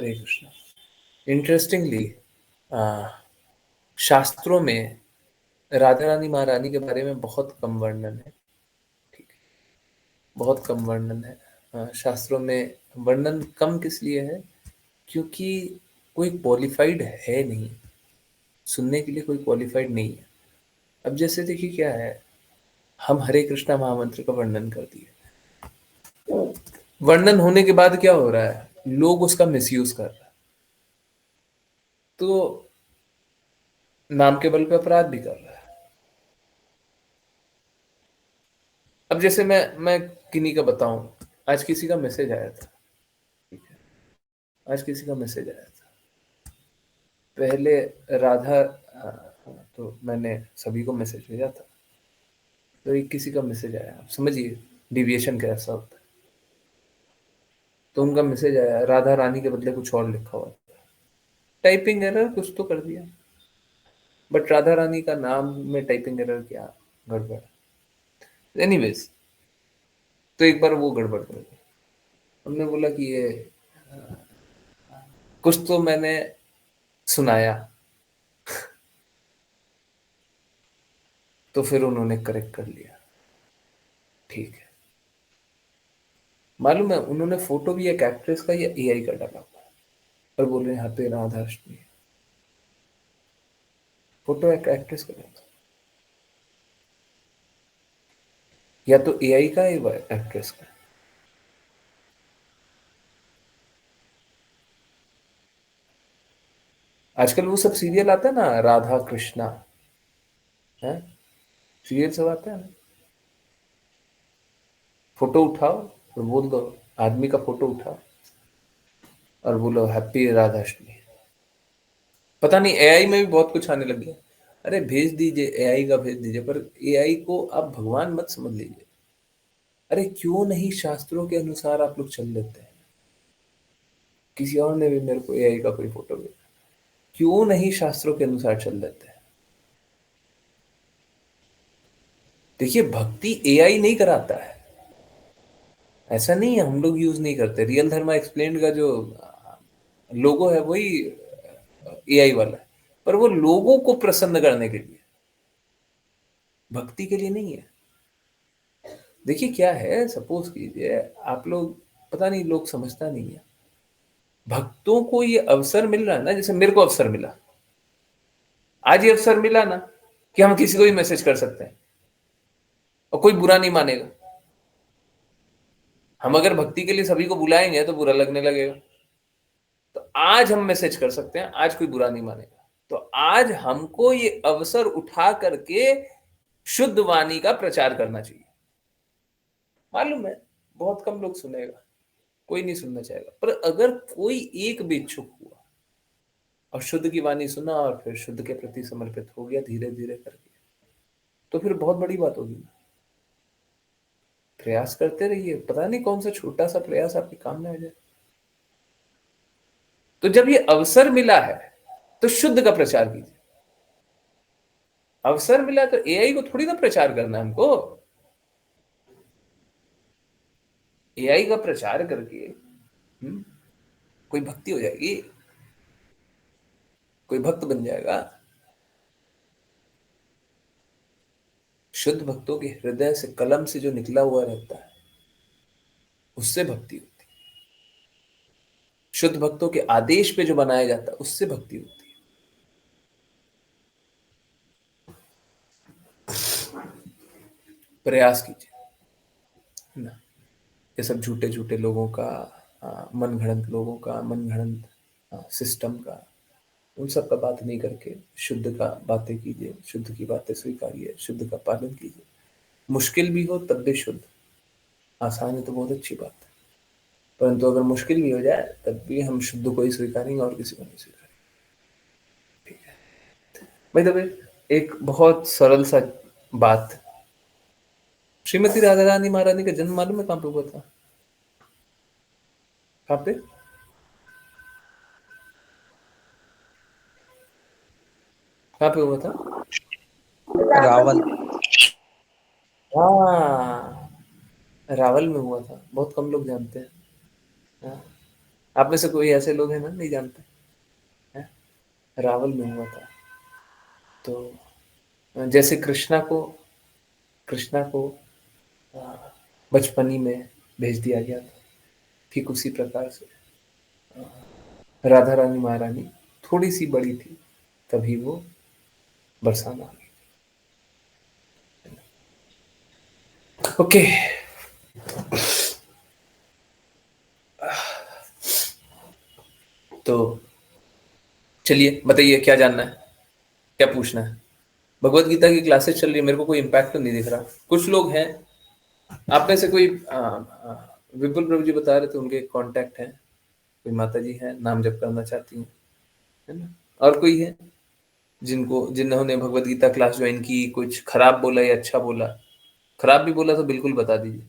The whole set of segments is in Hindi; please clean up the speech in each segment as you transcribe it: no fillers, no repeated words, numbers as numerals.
हरे कृष्णा। इंटरेस्टिंगली शास्त्रों में राधा रानी महारानी के बारे में बहुत कम वर्णन है। ठीक है, बहुत कम वर्णन है। शास्त्रों में वर्णन कम किस लिए है? क्योंकि कोई क्वालिफाइड है नहीं, सुनने के लिए कोई क्वालिफाइड नहीं है। अब जैसे देखिए क्या है, हम हरे कृष्णा महामंत्र का वर्णन कर दिए, वर्णन होने के बाद क्या हो रहा है, लोग उसका मिसयूज कर रहे हैं, तो नाम के बल पे अपराध भी कर रहा है। अब जैसे मैं किन्हीं का बताऊं, आज किसी का मैसेज आया था, ठीक है, आज किसी का मैसेज आया था। पहले राधा, तो मैंने सभी को मैसेज भेजा था, तो एक किसी का मैसेज आया, आप समझिए डिविएशन कैसा होता है। तो उनका मैसेज आया, राधा रानी के बदले कुछ और लिखा हुआ था, टाइपिंग एरर कुछ तो कर दिया, बट राधा रानी का नाम में टाइपिंग एरर क्या गड़बड़। एनीवेज, तो एक बार वो गड़बड़ कर गई। हमने बोला कि ये कुछ तो मैंने सुनाया, तो फिर उन्होंने करेक्ट कर लिया, ठीक है। मालूम है उन्होंने फोटो भी एक एक्ट्रेस का या एआई का डाला हुआ है, और बोल रहे हैं यहाँ पे राधा अष्टमी है। फोटो एक एक्ट्रेस का डाला, या तो एआई का या एक्ट्रेस का। आजकल वो सब सीरियल आता है ना, राधा कृष्णा है, सीरियल सब आता है ना, फोटो उठाओ और बोल दो, आदमी का फोटो उठाओ और बोलो हैप्पी राधा अष्टमी। पता नहीं एआई में भी बहुत कुछ आने लग गया। अरे भेज दीजिए, एआई का भेज दीजिए, पर एआई को आप भगवान मत समझ लीजिए। अरे क्यों नहीं शास्त्रों के अनुसार आप लोग चल लेते हैं। किसी और ने भी मेरे को एआई का कोई फोटो भेजा, क्यों नहीं शास्त्रों के अनुसार चल लेते हैं। देखिए भक्ति एआई नहीं कराता है, ऐसा नहीं है हम लोग यूज नहीं करते। रियल धर्मा एक्सप्लेन्ड का जो लोगो है वही एआई वाला है, पर वो लोगों को प्रसन्न करने के लिए, भक्ति के लिए नहीं है। देखिए क्या है, सपोज कीजिए आप लोग, पता नहीं लोग समझता नहीं है, भक्तों को ये अवसर मिल रहा है ना, जैसे मेरे को अवसर मिला, आज ये अवसर मिला ना कि हम किसी को भी मैसेज कर सकते हैं और कोई बुरा नहीं मानेगा। हम अगर भक्ति के लिए सभी को बुलाएंगे तो बुरा लगने लगेगा। तो आज हम मैसेज कर सकते हैं, आज कोई बुरा नहीं मानेगा। तो आज हमको ये अवसर उठा करके शुद्ध वाणी का प्रचार करना चाहिए। मालूम है बहुत कम लोग सुनेगा, कोई नहीं सुनना चाहेगा, पर अगर कोई एक भी इच्छुक हुआ और शुद्ध की वाणी सुना और फिर शुद्ध के प्रति समर्पित हो गया धीरे धीरे करके, तो फिर बहुत बड़ी बात होगी ना। प्रयास करते रहिए, पता नहीं कौन सा छोटा सा प्रयास आपके काम में आ जाए। तो जब ये अवसर मिला है तो शुद्ध का प्रचार कीजिए। अवसर मिला तो एआई को थोड़ी ना प्रचार करना है हमको। एआई का प्रचार करके कोई भक्ति हो जाएगी, कोई भक्त बन जाएगा। शुद्ध भक्तों के हृदय से, कलम से जो निकला हुआ रहता है, उससे भक्ति होती है। शुद्ध भक्तों के आदेश पे जो बनाया जाता है, उससे भक्ति होती है। प्रयास कीजिए, है ना। ये सब झूठे झूठे लोगों का, मन घड़ंत लोगों का, मन घड़ंत सिस्टम का, उन सब का बात नहीं करके शुद्ध का बातें कीजिए, शुद्ध की बातें स्वीकारिए, शुद्ध का पालन कीजिए। मुश्किल भी हो तब भी शुद्ध, आसान है तो बहुत अच्छी बात है, परंतु अगर मुश्किल भी हो जाए तब भी हम शुद्ध को ही स्वीकारेंगे और किसी को नहीं स्वीकारेंगे। ठीक है भाई। तब एक बहुत सरल सा बात, श्रीमती राधा रानी महारानी का जन्म मालूम है कहाँ पे हुआ था? कहाँ पे? कहाँ पे हुआ था? रावल। हाँ, रावल में हुआ था, बहुत कम लोग जानते हैं। हाँ, आप में से कोई ऐसे लोग हैं ना, नहीं जानते हैं? रावल में हुआ था। तो जैसे कृष्णा को बचपनी में भेज दिया गया था, ठीक उसी प्रकार से राधा रानी महारानी थोड़ी सी बड़ी थी तभी वो बरसाना आ गई। ओके, तो चलिए बताइए क्या जानना है, क्या पूछना है। भगवत गीता की क्लासेस चल रही है, मेरे को कोई इम्पैक्ट तो नहीं दिख रहा। कुछ लोग हैं, आप में से कोई विपुल प्रभु जी बता रहे थे उनके कांटेक्ट हैं, कोई माता जी हैं नाम जप करना चाहती हैं, है ना? और कोई है जिन्होंने भगवत गीता क्लास ज्वाइन की, कुछ खराब बोला या अच्छा बोला? खराब भी बोला तो बिल्कुल बता दीजिए।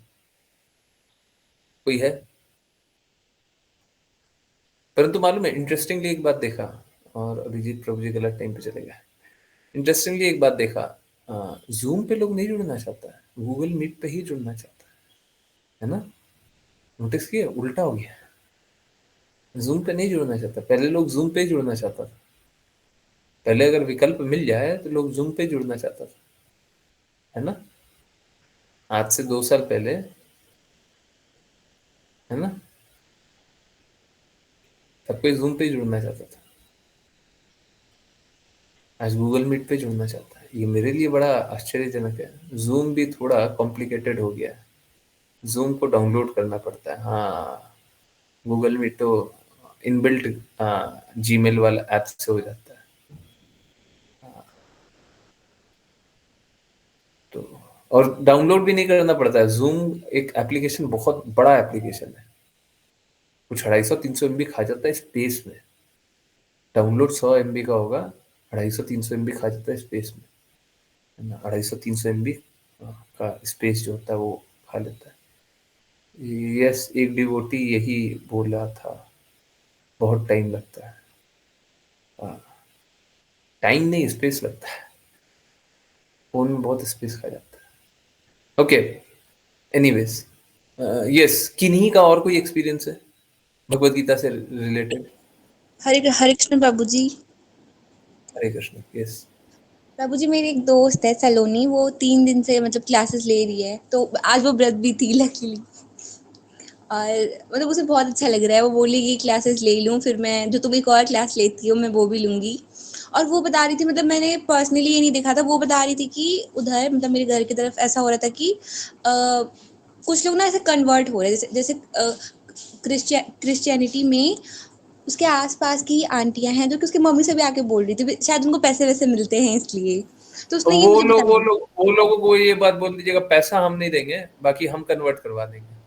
कोई है? परंतु मालूम है, इंटरेस्टिंगली एक बात देखा, और अभिजीत प्रभु जी गलत टाइम पे चले गए। इंटरेस्टिंगली एक बात देखा, जूम पे लोग नहीं जुड़ना चाहता है, गूगल मीट पे ही जुड़ना चाहता है ना? नोटिस किया, उल्टा हो गया। जूम पे नहीं जुड़ना चाहता, पहले लोग जूम पे ही जुड़ना चाहता था। पहले अगर विकल्प मिल जाए तो लोग जूम पे जुड़ना चाहता था, है ना? आज से 2 साल पहले, है ना, सब कोई जूम पे ही जुड़ना चाहता था। आज गूगल मीट पे जुड़ना चाहता है। ये मेरे लिए बड़ा आश्चर्यजनक है। जूम भी थोड़ा कॉम्प्लिकेटेड हो गया है। जूम को डाउनलोड करना पड़ता है। हाँ, गूगल मीट तो इनबिल्ट जीमेल वाला ऐप से हो जाता है। तो और डाउनलोड भी नहीं करना पड़ता है। जूम एक एप्लीकेशन, बहुत बड़ा एप्लीकेशन है, कुछ 250-300 MB खा जाता है स्पेस में। डाउनलोड 100 MB का होगा, 250-300 MB खा जाता है स्पेस में, है ना? 250-300 MB का स्पेस जो होता है वो खा लेता है। यस, एक डिवोटी यही बोला था, बहुत टाइम लगता है। टाइम नहीं, स्पेस लगता है, फोन में बहुत स्पेस खा जाता है। ओके, एनीवेज, यस, किन्हीं का और कोई एक्सपीरियंस है भगवत गीता से रिलेटेड? हरे हरे कृष्ण प्रभु जी। हरे कृष्ण। यस। प्रभु जी, मेरी एक दोस्त है सलोनी, वो 3 दिन से मतलब क्लासेस ले रही है, तो आज वो व्रत भी थी लकीली। और मतलब उसे बहुत अच्छा लग रहा है। वो बोली कि क्लासेस ले लूँ, फिर मैं जो तुम एक और क्लास लेती हो मैं वो भी लूँगी। और वो बता रही थी, मतलब मैंने पर्सनली ये नहीं देखा था, वो बता रही थी कि उधर मतलब मेरे घर की तरफ ऐसा हो रहा था कि कुछ लोग ना ऐसे कन्वर्ट हो रहे हैं, जैसे जैसे क्रिश्चियनिटी में उसके आसपास की आंटियां हैं जो कि उसकी मम्मी से भी आके बोल रही थी, शायद उनको पैसे वैसे मिलते हैं इसलिए। तो तो उसने ये मुझे बताया। वो लोगों को ये बात बोल दीजिएगा, पैसा हम नहीं देंगे, बाकी हम कन्वर्ट करवा देंगे।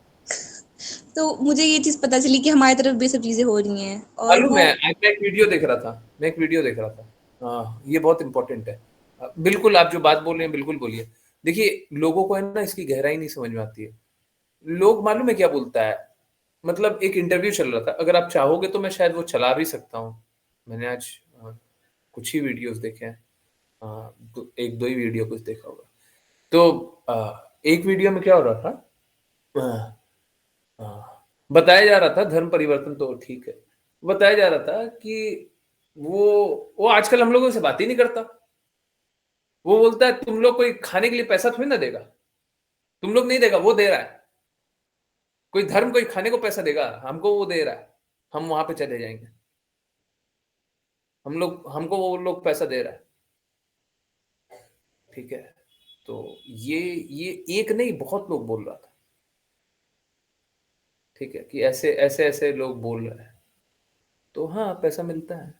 तो मुझे ये चीज़ पता चली कि हमारी तरफ भी सब चीज़ें हो रही हैं और मालूम वो। है, आज मैं एक वीडियो देख रहा था, हाँ, ये बहुत इंपॉर्टेंट है। बिल्कुल आप जो बात बोल रहे हैं बिल्कुल बोलिए। देखिए, लोगों को है ना इसकी गहराई नहीं समझ में आती है। लोग मालूम है क्या बोलता है, मतलब एक इंटरव्यू चल रहा था, अगर आप चाहोगे तो मैं शायद वो चला भी सकता हूँ। मैंने आज कुछ ही वीडियोस देखे हैं, एक दो ही वीडियो कुछ देखा होगा। तो एक वीडियो में क्या हो रहा था, बताया जा रहा था धर्म परिवर्तन तो ठीक है, बताया जा रहा था कि वो आजकल हम लोगों से बात ही नहीं करता। वो बोलता है तुम लोग कोई खाने के लिए पैसा थोड़ी ना देगा, तुम लोग नहीं देगा, वो दे रहा है। कोई धर्म कोई खाने को पैसा देगा, हमको वो दे रहा है, हम वहां पे चले जाएंगे, हमको वो लोग पैसा दे रहा है। ठीक है, तो ये एक नहीं, बहुत लोग बोल रहा था। ठीक है, कि ऐसे ऐसे ऐसे लोग बोल रहे हैं, तो हाँ, पैसा मिलता है।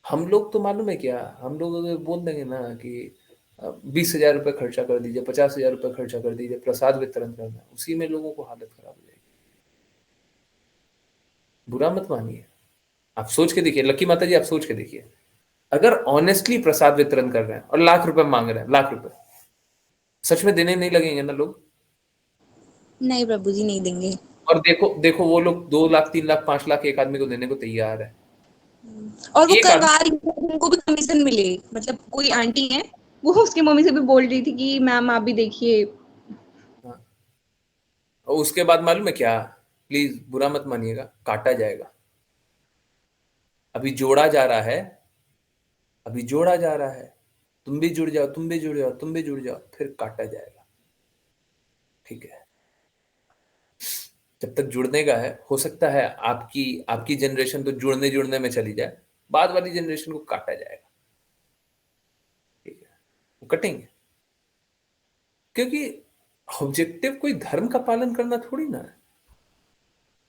हम लोग तो मालूम है क्या, हम लोग अगर बोल देंगे ना कि 20,000 रुपये खर्चा कर दीजिए, 50,000 रुपये खर्चा कर दीजिए, प्रसाद वितरण करना है, उसी में लोगों को हालत खराब हो जाएगी। बुरा मत मानिए, आप सोच के देखिए, लक्की माता जी आप सोच के देखिए, अगर ऑनेस्टली प्रसाद वितरण कर रहे हैं और लाख रुपए मांग रहे हैं, लाख रुपए, सच में देने नहीं लगेंगे ना लोग? नहीं प्रभु जी, नहीं देंगे। और देखो देखो, वो लोग 2 लाख 3 लाख 5 लाख एक आदमी को देने को तैयार है। और वो एक करवा आदमी। रही है, उनको भी कमीशन मिले। मतलब कोई आंटी है, वो उसकी मम्मी से भी बोल रही थी कि मैम आप भी देखिए। हाँ, और उसके बाद मालूम है क्या, प्लीज बुरा मत मानिएगा, काटा जाएगा। अभी जोड़ा जा रहा है, अभी जोड़ा जा रहा है, तुम भी जुड़ जाओ, तुम भी जुड़ जाओ, तुम भी जुड़ जाओ, फिर काटा जाएगा। ठीक है, जब तक जुड़ने का है, हो सकता है आपकी आपकी जनरेशन तो जुड़ने जुड़ने में चली जाए, बाद वाली जनरेशन को काटा जाएगा। ठीक है, वो कटेंगे, क्योंकि ऑब्जेक्टिव कोई धर्म का पालन करना थोड़ी ना है,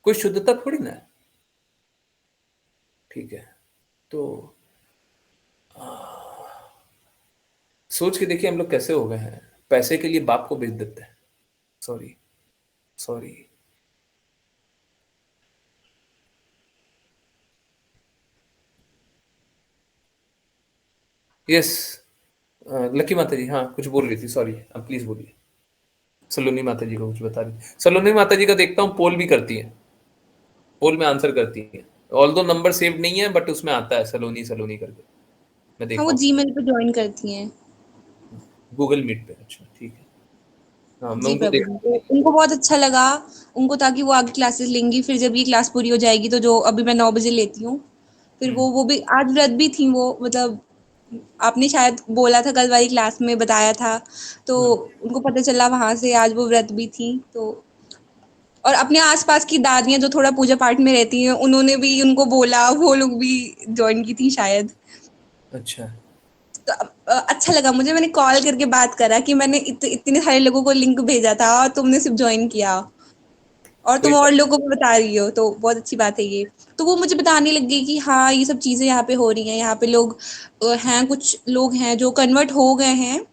कोई शुद्धता थोड़ी ना है। ठीक है, तो सोच के देखिए हम लोग कैसे हो गए हैं, पैसे के लिए बाप को बेच देते हैं। Sorry, sorry. यस, लकी माता जी, हाँ कुछ बोल रही थी, सॉरी, अब प्लीज बोलिए। सलोनी माता जी को कुछ बता रही, सलोनी माता जी का देखता हूँ पोल भी करती है, पोल में आंसर करती है, ऑल दो नंबर सेव नहीं है बट उसमें आता है सलोनी सलोनी करके, मैं हाँ, देखा वो हूँ जीमेल पे ज्वाइन करती हैं। गूगल मीट पे। अच्छा ठीक है, हाँ मैं जी उनको प्रभु देखा जी, हूँ। तो उनको बहुत अच्छा लगा। उनको था कि वो आगे क्लासेस लेंगी, फिर जब ये क्लास पूरी हो जाएगी तो जो अभी मैं 9 बजे लेती हूँ, फिर हम्म, वो भी आज व्रत भी थी वो, मतलब आपने शायद बोला था कल वाली क्लास में बताया था, तो हम्म, उनको पता चला वहां से, आज वो व्रत भी थी। तो और अपने आसपास की दादियां जो थोड़ा पूजा पाठ में रहती हैं, उन्होंने भी उनको बोला, वो लोग भी ज्वाइन की थी शायद। अच्छा, तो अच्छा लगा मुझे, मैंने कॉल करके बात करा कि मैंने इतने सारे लोगों को लिंक भेजा था और तुमने सिर्फ ज्वाइन किया, और कोई तुम और बात लोगों को बता रही हो, तो बहुत अच्छी बात है ये। तो वो मुझे बताने लग गई कि हाँ ये सब चीजें यहाँ पे हो रही हैं, यहाँ पे लोग हैं, कुछ लोग हैं जो कन्वर्ट हो गए हैं, नहीं।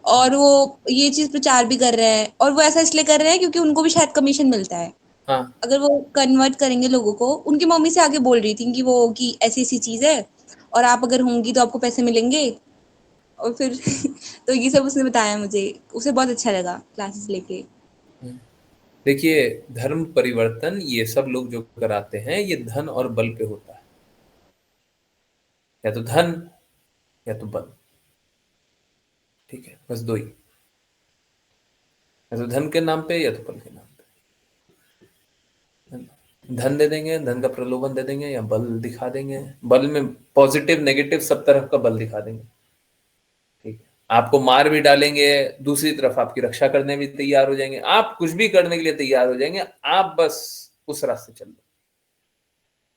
और वो ये चीज प्रचार भी कर रहे हैं, और वो ऐसा इसलिए कर रहे हैं क्योंकि उनको भी शायद कमीशन मिलता है। हाँ, अगर वो कन्वर्ट करेंगे लोगों को, उनकी मम्मी से आगे बोल रही थी कि वो कि ऐसी ऐसी चीज है, और आप अगर होंगी तो आपको पैसे मिलेंगे, और फिर तो ये सब उसने बताया मुझे, उसे बहुत अच्छा लगा क्लासेस लेके। हम्म। देखिए, धर्म परिवर्तन ये सब लोग जो कराते हैं, ये धन और बल पे होता है, या तो धन या तो बल। ठीक है, बस दो ही, या तो धन के नाम पे या तो बल के नाम पे। धन दे देंगे, धन का प्रलोभन दे देंगे, या बल दिखा देंगे, बल में पॉजिटिव नेगेटिव सब तरफ का बल दिखा देंगे। ठीक है, आपको मार भी डालेंगे, दूसरी तरफ आपकी रक्षा करने भी तैयार हो जाएंगे, आप कुछ भी करने के लिए तैयार हो जाएंगे, आप बस उस रास्ते चल लो।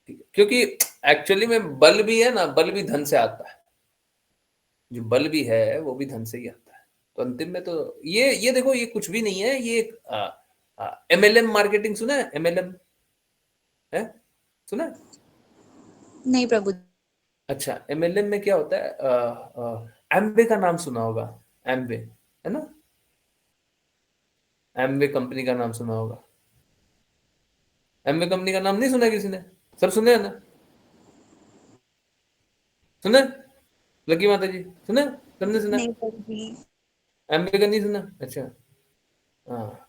ठीक है, क्योंकि एक्चुअली में बल भी है ना, बल भी धन से आता है, जो बल भी है वो भी धन से ही आता है। तो अंतिम में तो ये देखो, ये कुछ भी नहीं है, ये एक एमएलएम मार्केटिंग, सुना है एमएलएम? है, सुना है? नहीं प्रभु। अच्छा, एमएलएम में क्या होता है, एम्बे का नाम सुना होगा, एम्बे, है ना? एम्बे कंपनी का नाम सुना होगा, एम्बे कंपनी का नाम नहीं सुना किसी ने? सब सुने हैं ना? सुने? लकी माता जी सुने? सबने सुना? नहीं प्रभु जी। एम्बे का नहीं सुना? अच्छा, हाँ।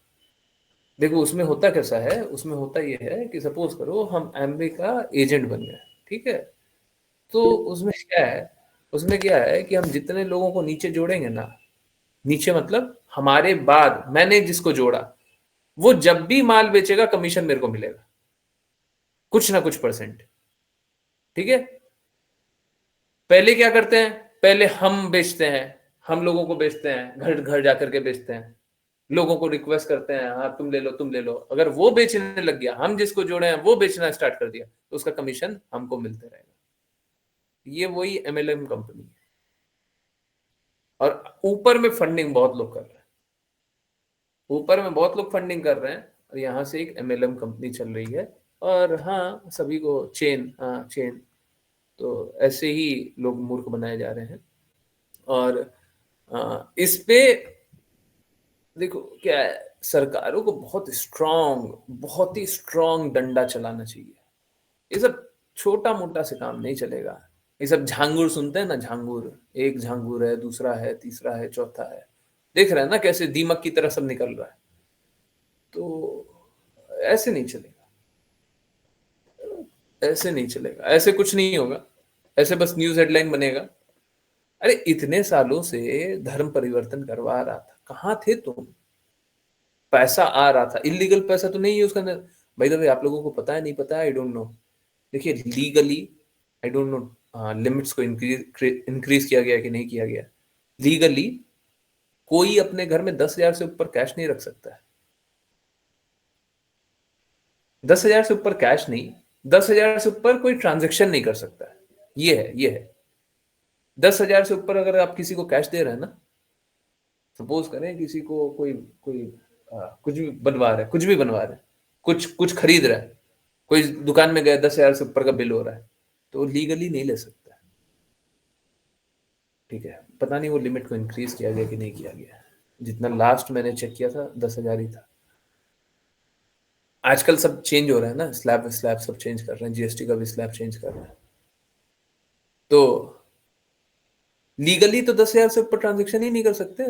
देखो उसमें होता कैसा है, उसमें होता ये है कि सपोज करो हम एम्बे का एजेंट बन गए, ठीक है? तो उसमें क्या है कि हम जितने लोगों को नीचे जोड़ेंगे ना, नीचे मतलब हमारे बाद मैंने जिसको जोड़ा, वो जब भी माल बेचेगा कमीशन मेरे को मिलेगा, कुछ ना कुछ परसेंट। ठीक है, पहले क्या करते हैं, पहले हम बेचते हैं, हम लोगों को बेचते हैं, घर घर जाकर के बेचते हैं, लोगों को रिक्वेस्ट करते हैं, हाँ तुम ले लो तुम ले लो, अगर वो बेचने लग गया, हम जिसको जोड़े हैं वो बेचना स्टार्ट कर दिया, तो उसका कमीशन हमको मिलते रहेगा। ये वही एमएलएम कंपनी है, और ऊपर में फंडिंग बहुत लोग कर रहे हैं, ऊपर में बहुत लोग फंडिंग कर रहे हैं, और यहाँ से एक एमएलएम कंपनी चल रही है। और हाँ, सभी को चेन, हाँ चेन, तो ऐसे ही लोग मूर्ख बनाए जा रहे हैं। और इस पे देखो क्या है, सरकारों को बहुत ही स्ट्रांग डंडा चलाना चाहिए। ये सब छोटा मोटा से काम नहीं चलेगा। ये सब झांगुर सुनते हैं ना, झांगुर, एक झांगुर है, दूसरा है, तीसरा है, चौथा है, देख रहे हैं ना कैसे दीमक की तरह सब निकल रहा है। तो ऐसे नहीं चलेगा, ऐसे नहीं चलेगा, ऐसे कुछ नहीं होगा, ऐसे बस न्यूज हेडलाइन बनेगा। अरे इतने सालों से धर्म परिवर्तन करवा रहा था, कहाँ थे तुम? पैसा आ रहा था, इलीगल पैसा तो नहीं यूज करना। भाई द वे, आप लोगों को पता है नहीं पता है, आई डोंट नो। देखिए legally, I don't know limits को इंक्रीज किया गया कि नहीं किया गया। लीगली कोई अपने घर में 10,000 से ऊपर कैश नहीं रख सकता है। 10,000 से ऊपर कैश नहीं, 10,000 से ऊपर कोई ट्रांजेक्शन नहीं कर सकता है। ये है 10,000 से ऊपर अगर आप किसी को कैश दे रहे हैं ना, सपोज करें किसी को कोई कोई कुछ भी बनवा रहा है, कुछ भी बनवा रहा है, कुछ कुछ खरीद रहा है, कोई दुकान में गया, 10,000 से ऊपर का बिल हो रहा है, तो लीगली नहीं ले सकता। ठीक है, पता नहीं वो लिमिट को इंक्रीज किया गया कि नहीं किया गया। जितना लास्ट मैंने चेक किया था 10,000 ही था। आजकल सब चेंज हो रहा है ना, स्लैब स्लैब सब चेंज कर रहे हैं, जीएसटी का भी स्लैब चेंज कर रहे हैं। तो लीगली तो 10,000 से ऊपर ट्रांजेक्शन ही नहीं कर सकते,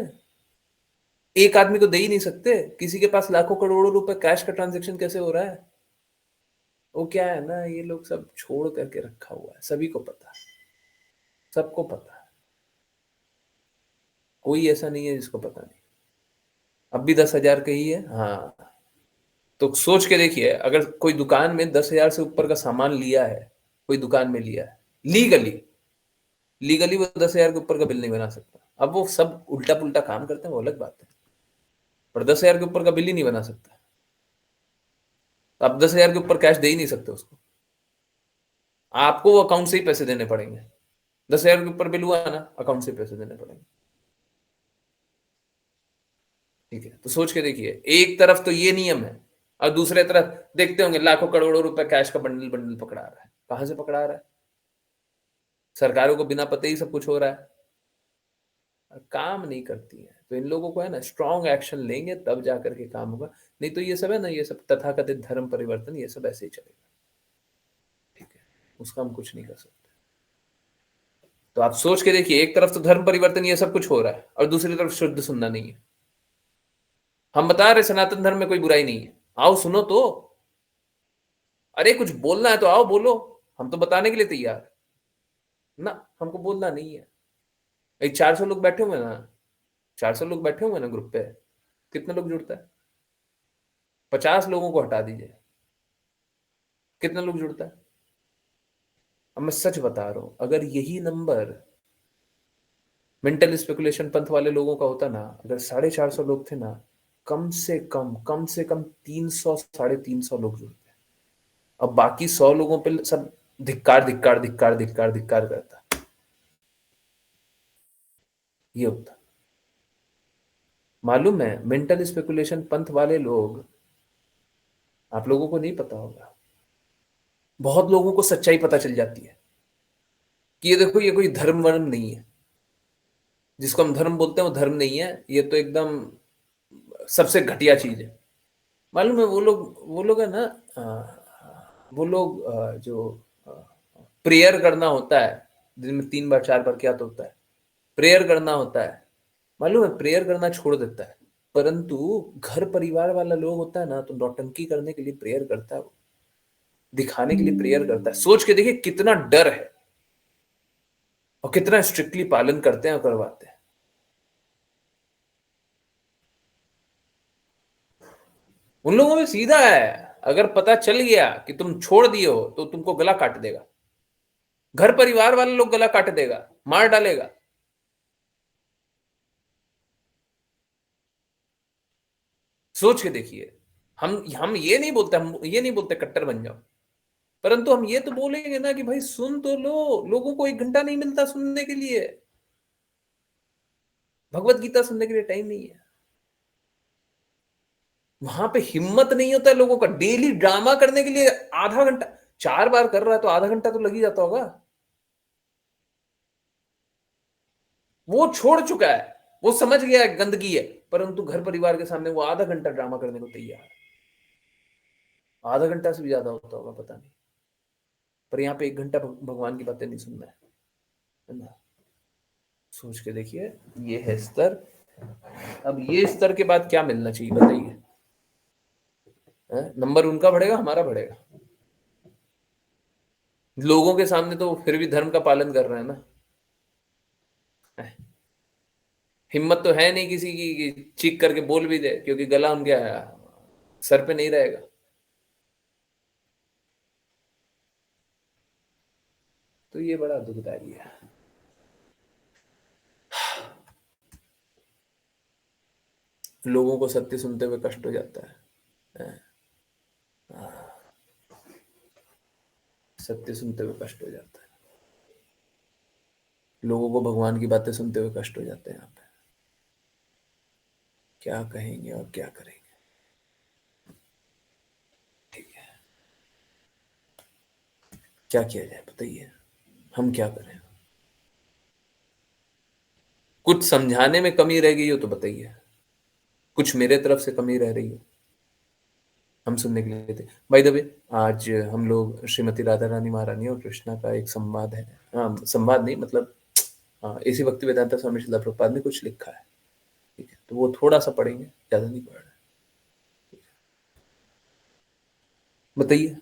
एक आदमी को दे ही नहीं सकते। किसी के पास लाखों करोड़ों रुपए कैश का ट्रांजेक्शन कैसे हो रहा है? वो क्या है ना, ये लोग सब छोड़ करके रखा हुआ है, सभी को पता है, सबको पता है, कोई ऐसा नहीं है जिसको पता नहीं। अब भी 10,000 का ही है। हाँ, तो सोच के देखिए, अगर कोई दुकान में 10,000 से ऊपर का सामान लिया है, कोई दुकान में लिया है लीगली, लीगली वो 10,000 के ऊपर का बिल नहीं बना सकता। अब वो सब उल्टा पुल्टा काम करते हैं, वो अलग बात है, पर 10,000 के ऊपर का बिल ही नहीं बना सकता। तो आप 10,000 के ऊपर कैश दे ही नहीं सकते उसको, आपको वो अकाउंट से ही पैसे देने पड़ेंगे। 10,000 के ऊपर बिल हुआ ना, अकाउंट से पैसे देने पड़ेंगे। ठीक है, तो सोच के देखिए, एक तरफ तो ये नियम है, और दूसरे तरफ देखते होंगे लाखों करोड़ों रुपए कैश का बंडल बंडल पकड़ा रहा है। कहां से पकड़ा रहा है? सरकारों को बिना पते ही सब कुछ हो रहा है, काम नहीं करती है। तो इन लोगों को है ना, स्ट्रॉन्ग एक्शन लेंगे तब जाकर के काम होगा, नहीं तो ये सब है ना, ये सब तथाकथित धर्म परिवर्तन, ये सब ऐसे ही चलेगा। ठीक है, उसका हम कुछ नहीं कर सकते। तो आप सोच के देखिए, एक तरफ तो धर्म परिवर्तन ये सब कुछ हो रहा है, और दूसरी तरफ शुद्ध सुनना नहीं है। हम बता रहे सनातन धर्म में कोई बुराई नहीं है, आओ सुनो तो, अरे कुछ बोलना है तो आओ बोलो, हम तो बताने के लिए तैयार ना, हमको बोलना नहीं है। 400 लोग बैठे हुए ना, 400 लोग बैठे हुए ना ग्रुप पे, कितने लोग जुड़ता है? 50 लोगों को हटा दीजिए, कितने लोग जुड़ता है? अब मैं सच बता रहा हूं, अगर यही नंबर मेंटल स्पेकुलेशन पंथ वाले लोगों का होता ना, अगर 450 लोग थे ना, कम से कम 300 350 लोग जुड़ते। अब बाकी 100 लोगों पे सब धिक्कार धिक्कार धिक्कार धिक्कार धिक्कार करता, ये होता। मालूम है, मेंटल स्पेकुलेशन पंथ वाले लोग, आप लोगों को नहीं पता होगा, बहुत लोगों को सच्चाई पता चल जाती है कि ये देखो, ये कोई धर्म वर्म नहीं है, जिसको हम धर्म बोलते हैं वो धर्म नहीं है, ये तो एकदम सबसे घटिया चीज है। मालूम है, वो लोग है ना, वो लोग जो प्रेयर करना होता है, दिन में 3 बार 4 बार क्या तो होता है, प्रेयर करना होता है, मालूम है, प्रेयर करना छोड़ देता है। परंतु घर परिवार वाला लोग होता है ना, तो नौटंकी करने के लिए प्रेयर करता है, वो दिखाने के लिए प्रेयर करता है। सोच के देखिए कितना डर है, और कितना स्ट्रिक्टली पालन करते हैं और करवाते हैं। उन लोगों में सीधा है, अगर पता चल गया कि तुम छोड़ दिए हो तो तुमको गला काट देगा, घर परिवार वाले लोग गला काट देगा, मार डालेगा। सोच के देखिए, हम ये नहीं बोलते कट्टर बन जाओ, परंतु हम ये तो बोलेंगे ना कि भाई सुन तो लो, लोगों को 1 घंटा नहीं मिलता सुनने के लिए, भगवत गीता सुनने के लिए टाइम नहीं है। वहां पे हिम्मत नहीं होता है लोगों का, डेली ड्रामा करने के लिए आधा घंटा, 4 बार कर रहा है तो आधा घंटा तो लग ही जाता होगा। वो छोड़ चुका है, वो समझ गया है गंदगी है, परंतु घर परिवार के सामने वो आधा घंटा ड्रामा करने को तैयार है। आधा घंटा से भी ज्यादा होता होगा पता नहीं, पर यहाँ पे 1 घंटा भगवान की बातें नहीं सुनना है ना। सोच के देखिए, ये है स्तर। अब ये स्तर के बाद क्या मिलना चाहिए बताइए? नंबर उनका बढ़ेगा, हमारा बढ़ेगा। लोगों के सामने तो फिर भी धर्म का पालन कर रहे हैं ना। हिम्मत तो है नहीं किसी की कि चीख करके बोल भी दे, क्योंकि गला उनके सर पे नहीं रहेगा। तो ये बड़ा दुखदाई है। लोगों को सत्य सुनते हुए कष्ट हो जाता है। सत्य सुनते हुए कष्ट हो जाता है। लोगों को भगवान की बातें सुनते हुए कष्ट हो जाते हैं। यहाँ पे क्या कहेंगे और क्या करेंगे। ठीक है, क्या किया जाए बताइए, हम क्या करें। कुछ समझाने में कमी रह गई हो तो बताइए, कुछ मेरे तरफ से कमी रह रही हो, हम सुनने के लिए थे। बाय द वे, आज हम लोग श्रीमती राधा रानी महारानी और कृष्णा का एक संवाद है। हाँ, संवाद नहीं मतलब, हाँ, इसी भक्ति वेदांता स्वामी श्रीला प्रभुपाद ने कुछ लिखा है। ठीक है, तो वो थोड़ा सा पढ़ेंगे, ज्यादा नहीं पढ़ रहे। बताइए,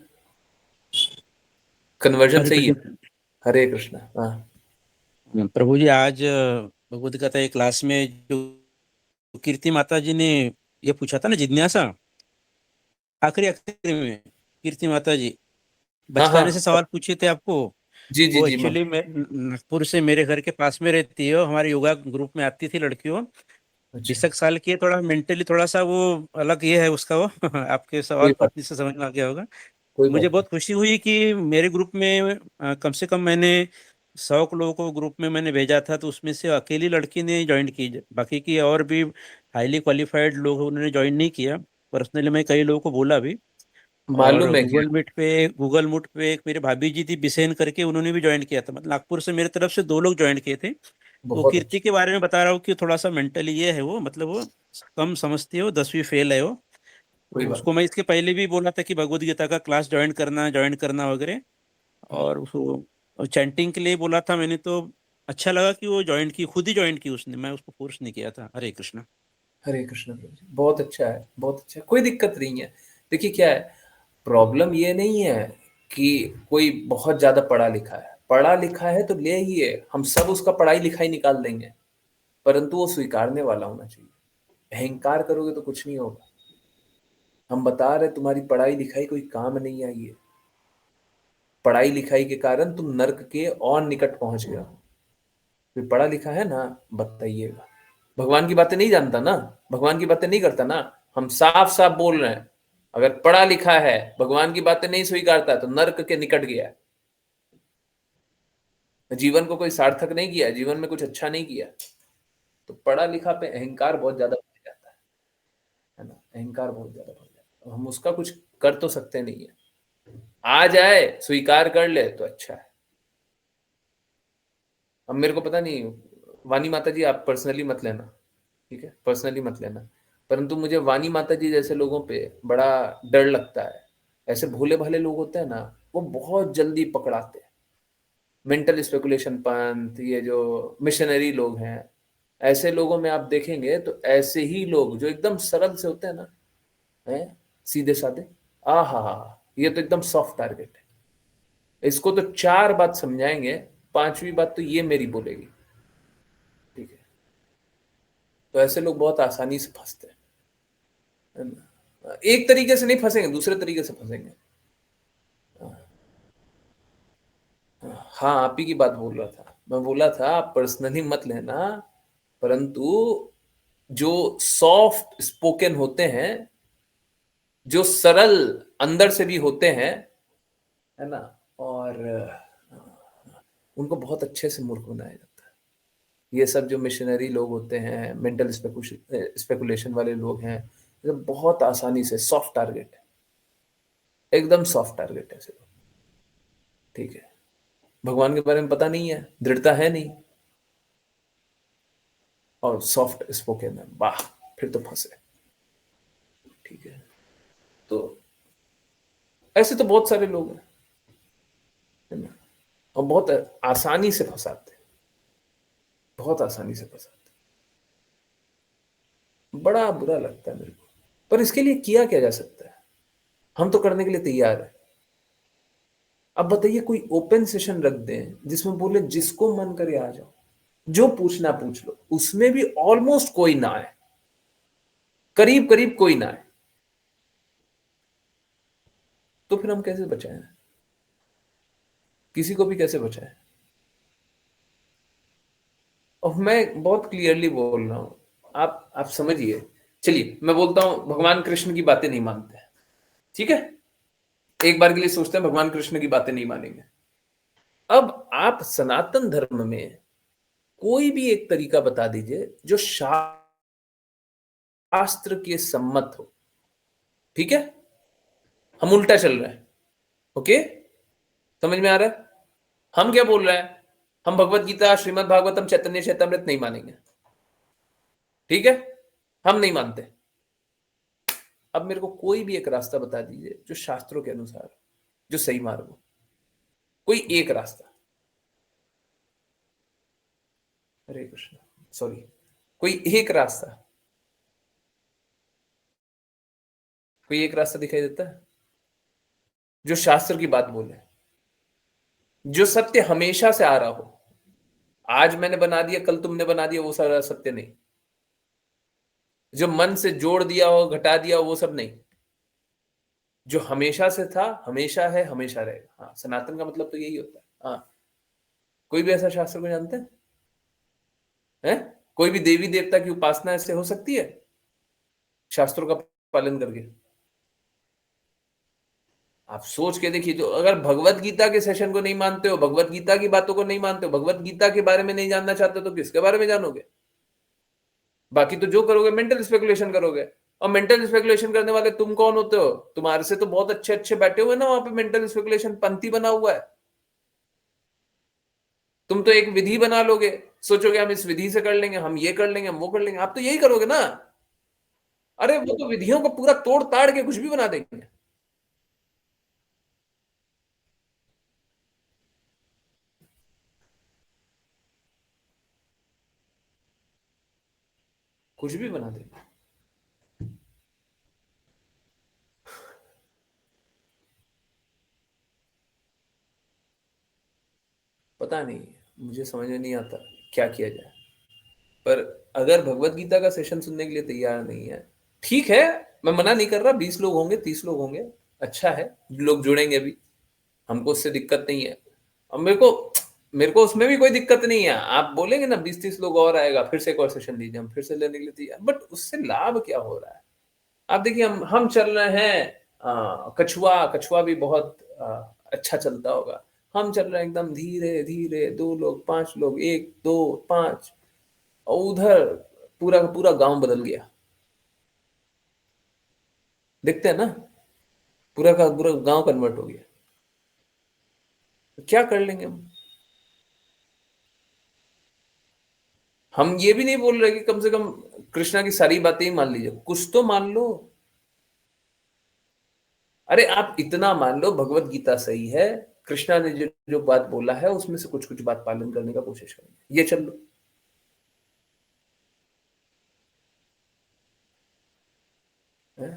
कन्वर्जन हरे सही है। कृष्ण। हरे कृष्णा। हाँ प्रभु जी, आज भगवद गीता एक क्लास में जो कीर्ति माता जी ने ये पूछा था ना, जिज्ञासा, आखिरी में कीर्ति माता जी हाँ हाँ। बचकाने से सवाल पूछे थे आपको। जी जी वो जी एक्चुअली मैं नागपुर से मेरे घर के पास में रहती है, हमारे योगा ग्रुप में आती थी लड़कियों। अच्छा, 20 साल की है, थोड़ा मेंटली थोड़ा सा वो अलग ये है उसका वो आपके कोई सवाल बात, पूछने से समझ में आ गया होगा। कोई मुझे बात बहुत खुशी हुई कि मेरे ग्रुप में कम से कम मैंने 100 लोगों को ग्रुप में मैंने भेजा था, तो उसमें से अकेली लड़की ने ज्वाइन की। बाकी की और भी हाईली क्वालिफाइड लोग उन्होंने ज्वाइन नहीं किया। पर्सनली मैं कई लोगों को बोला भी। नहीं, और मालूम है क्या। गूगल मीट पे एक मेरे भाभी जी थी बिसेन करके, उन्होंने भी ज्वाइन किया था। मतलब नागपुर से मेरे तरफ से 2 लोग ज्वाइन किए थे। तो बहुत कीर्ति अच्छा। के बारे में बता रहा हूँ कि थोड़ा सा मेंटली ये है वो, मतलब वो कम समझती है, वो 10वीं फेल है वो। कोई तो बात उसको मैं इसके पहले भी बोला था कि भगवत गीता का क्लास ज्वाइन करना वगैरह। नहीं। और उसको चैंटिंग के लिए बोला था मैंने, तो अच्छा लगा कि वो ज्वाइन की, खुद ही ज्वाइन की उसने, मैं उसको फोर्स नहीं किया था। हरे कृष्णा। हरे कृष्ण प्रभु जी, बहुत अच्छा है, बहुत अच्छा है, कोई दिक्कत नहीं है। देखिए क्या है, प्रॉब्लम ये नहीं है कि कोई बहुत ज्यादा पढ़ा लिखा है। पढ़ा लिखा है तो ले ही है, हम सब उसका पढ़ाई लिखाई निकाल देंगे, परंतु वो स्वीकारने वाला होना चाहिए। अहंकार करोगे तो कुछ नहीं होगा। हम बता रहे तुम्हारी पढ़ाई लिखाई कोई काम नहीं आई है। पढ़ाई लिखाई के कारण तुम नर्क के और निकट पहुंच गए हो। कोई पढ़ा लिखा है ना, बताइएगा। भगवान की बातें नहीं जानता ना, भगवान की बातें नहीं करता ना। हम साफ साफ बोल रहे हैं, अगर पढ़ा लिखा है भगवान की बातें नहीं स्वीकारता तो नर्क के निकट गया है। जीवन को कोई सार्थक नहीं किया, जीवन में कुछ अच्छा नहीं किया। तो पढ़ा लिखा पे अहंकार बहुत ज्यादा बढ़ जाता है ना, अहंकार बहुत ज्यादा बढ़ जाता है। हम उसका कुछ कर तो सकते नहीं है। आ जाए स्वीकार कर ले तो अच्छा है। अब मेरे को पता नहीं, वाणी माता जी आप पर्सनली मत लेना, ठीक है, पर्सनली मत लेना, परंतु मुझे वाणी माता जी जैसे लोगों पे बड़ा डर लगता है। ऐसे भोले भाले लोग होते हैं ना, वो बहुत जल्दी पकड़ाते हैं। मेंटल स्पेकुलेशन पंथ, ये जो मिशनरी लोग हैं, ऐसे लोगों में आप देखेंगे तो ऐसे ही लोग जो एकदम सरल से होते हैं ना, हैं, सीधे साधे, आ हा, ये तो एकदम सॉफ्ट टारगेट है। इसको तो 4 बात समझाएंगे, 5वीं बात तो ये मेरी बोलेगी। ठीक है, तो ऐसे लोग बहुत आसानी से फंसते हैं, है ना। एक तरीके से नहीं फंसेंगे, दूसरे तरीके से फंसेंगे। हाँ, आप ही की बात बोल रहा था। मैं बोला था आप पर्सनली मत लेना, परंतु जो सॉफ्ट स्पोकन होते हैं, जो सरल अंदर से भी होते हैं, है ना, और उनको बहुत अच्छे से मूर्ख बनाया जाता है। ये सब जो मिशनरी लोग होते हैं, मेंटल स्पेकुलेशन वाले लोग हैं, ये सब बहुत आसानी से सॉफ्ट टारगेट है, एकदम सॉफ्ट टारगेट है सिर्फ। ठीक है, भगवान के बारे में पता नहीं है, दृढ़ता है नहीं, और सॉफ्ट स्पोकन है, वाह, फिर तो फंसे। ठीक है, तो ऐसे तो बहुत सारे लोग हैं, है ना, और बहुत आसानी से फंसाते हैं, बहुत आसानी से फंसाते हैं। बड़ा बुरा लगता है मेरे को, पर इसके लिए किया क्या जा सकता है। हम तो करने के लिए तैयार है। अब बताइए, कोई ओपन सेशन रख दें जिसमें बोले जिसको मन करे आ जाओ, जो पूछना पूछ लो, उसमें भी ऑलमोस्ट कोई ना आए, करीब करीब कोई ना आए, तो फिर हम कैसे बचाएं। किसी को भी कैसे बचाए? और मैं बहुत क्लियरली बोल रहा हूं, आप समझिए। चलिए मैं बोलता हूं भगवान कृष्ण की बातें नहीं मानते, ठीक है, एक बार के लिए सोचते हैं भगवान कृष्ण की बातें नहीं मानेंगे। अब आप सनातन धर्म में कोई भी एक तरीका बता दीजिए जो शास्त्र के सम्मत हो, ठीक है, हम उल्टा चल रहे हैं। ओके, समझ में आ रहा है? हम क्या बोल रहे हैं? हम भगवत गीता, श्रीमद् भागवतम, चैतन्य चैतामृत नहीं मानेंगे, ठीक है, हम नहीं मानते। अब मेरे को कोई भी एक रास्ता बता दीजिए जो शास्त्रों के अनुसार जो सही मार्ग हो, कोई एक रास्ता। हरे कृष्ण, सॉरी, कोई एक रास्ता, कोई एक रास्ता दिखाई देता है जो शास्त्र की बात बोले, जो सत्य हमेशा से आ रहा हो। आज मैंने बना दिया, कल तुमने बना दिया, वो सारा सत्य नहीं। जो मन से जोड़ दिया हो, घटा दिया हो, वो सब नहीं। जो हमेशा से था, हमेशा है, हमेशा रहेगा। हाँ, सनातन का मतलब तो यही होता है। हाँ, कोई भी ऐसा शास्त्र को जानते हैं? है? कोई भी देवी देवता की उपासना ऐसे हो सकती है शास्त्रों का पालन करके? आप सोच के देखिए, तो अगर भगवत गीता के सेशन को नहीं मानते हो, भगवत गीता की बातों को नहीं मानते हो, भगवत गीता के बारे में नहीं जानना चाहते, तो किसके बारे में जानोगे? बाकी तो जो करोगे मेंटल स्पेकुलेशन करोगे। और मेंटल स्पेकुलेशन करने वाले तुम कौन होते हो? तुम्हारे से तो बहुत अच्छे अच्छे बैठे हुए ना वहां पे, मेंटल स्पेकुलेशन पंथी बना हुआ है। तुम तो एक विधि बना लोगे, सोचोगे हम इस विधि से कर लेंगे, हम ये कर लेंगे, हम वो कर लेंगे। आप तो यही करोगे ना। अरे वो तो विधियों को पूरा तोड़ ताड़ के कुछ भी बना देंगे। कुछ भी बना देंगे। पता नहीं, मुझे समझ में नहीं आता क्या किया जाए। पर अगर भगवत गीता का सेशन सुनने के लिए तैयार नहीं है, ठीक है, मैं मना नहीं कर रहा, 20 लोग होंगे, 30 लोग होंगे, अच्छा है, लोग जुड़ेंगे भी, हमको उससे दिक्कत नहीं है। अब मेरे को उसमें भी कोई दिक्कत नहीं है। आप बोलेंगे ना 20-30 लोग और आएगा, फिर से एक और सेशन दीजिए, हम फिर से लेने के लिए तैयार। बट उससे लाभ क्या हो रहा है? आप देखिए, हम चल रहे हैं, कछुआ कछुआ भी बहुत अच्छा चलता होगा। हम चल रहे हैं एकदम धीरे धीरे, 2 लोग, 5 लोग, 1, 2, 5, और उधर पूरा का पूरा गांव बदल गया। देखते हैं ना, पूरा का पूरा गांव कन्वर्ट हो गया। तो क्या कर लेंगे हम ये भी नहीं बोल रहे कि कम से कम कृष्णा की सारी बातें ही मान लीजिए, कुछ तो मान लो। अरे आप इतना मान लो भगवत गीता सही है, कृष्णा ने जो जो बात बोला है उसमें से कुछ कुछ बात पालन करने का कोशिश करेंगे, ये चल लो। है?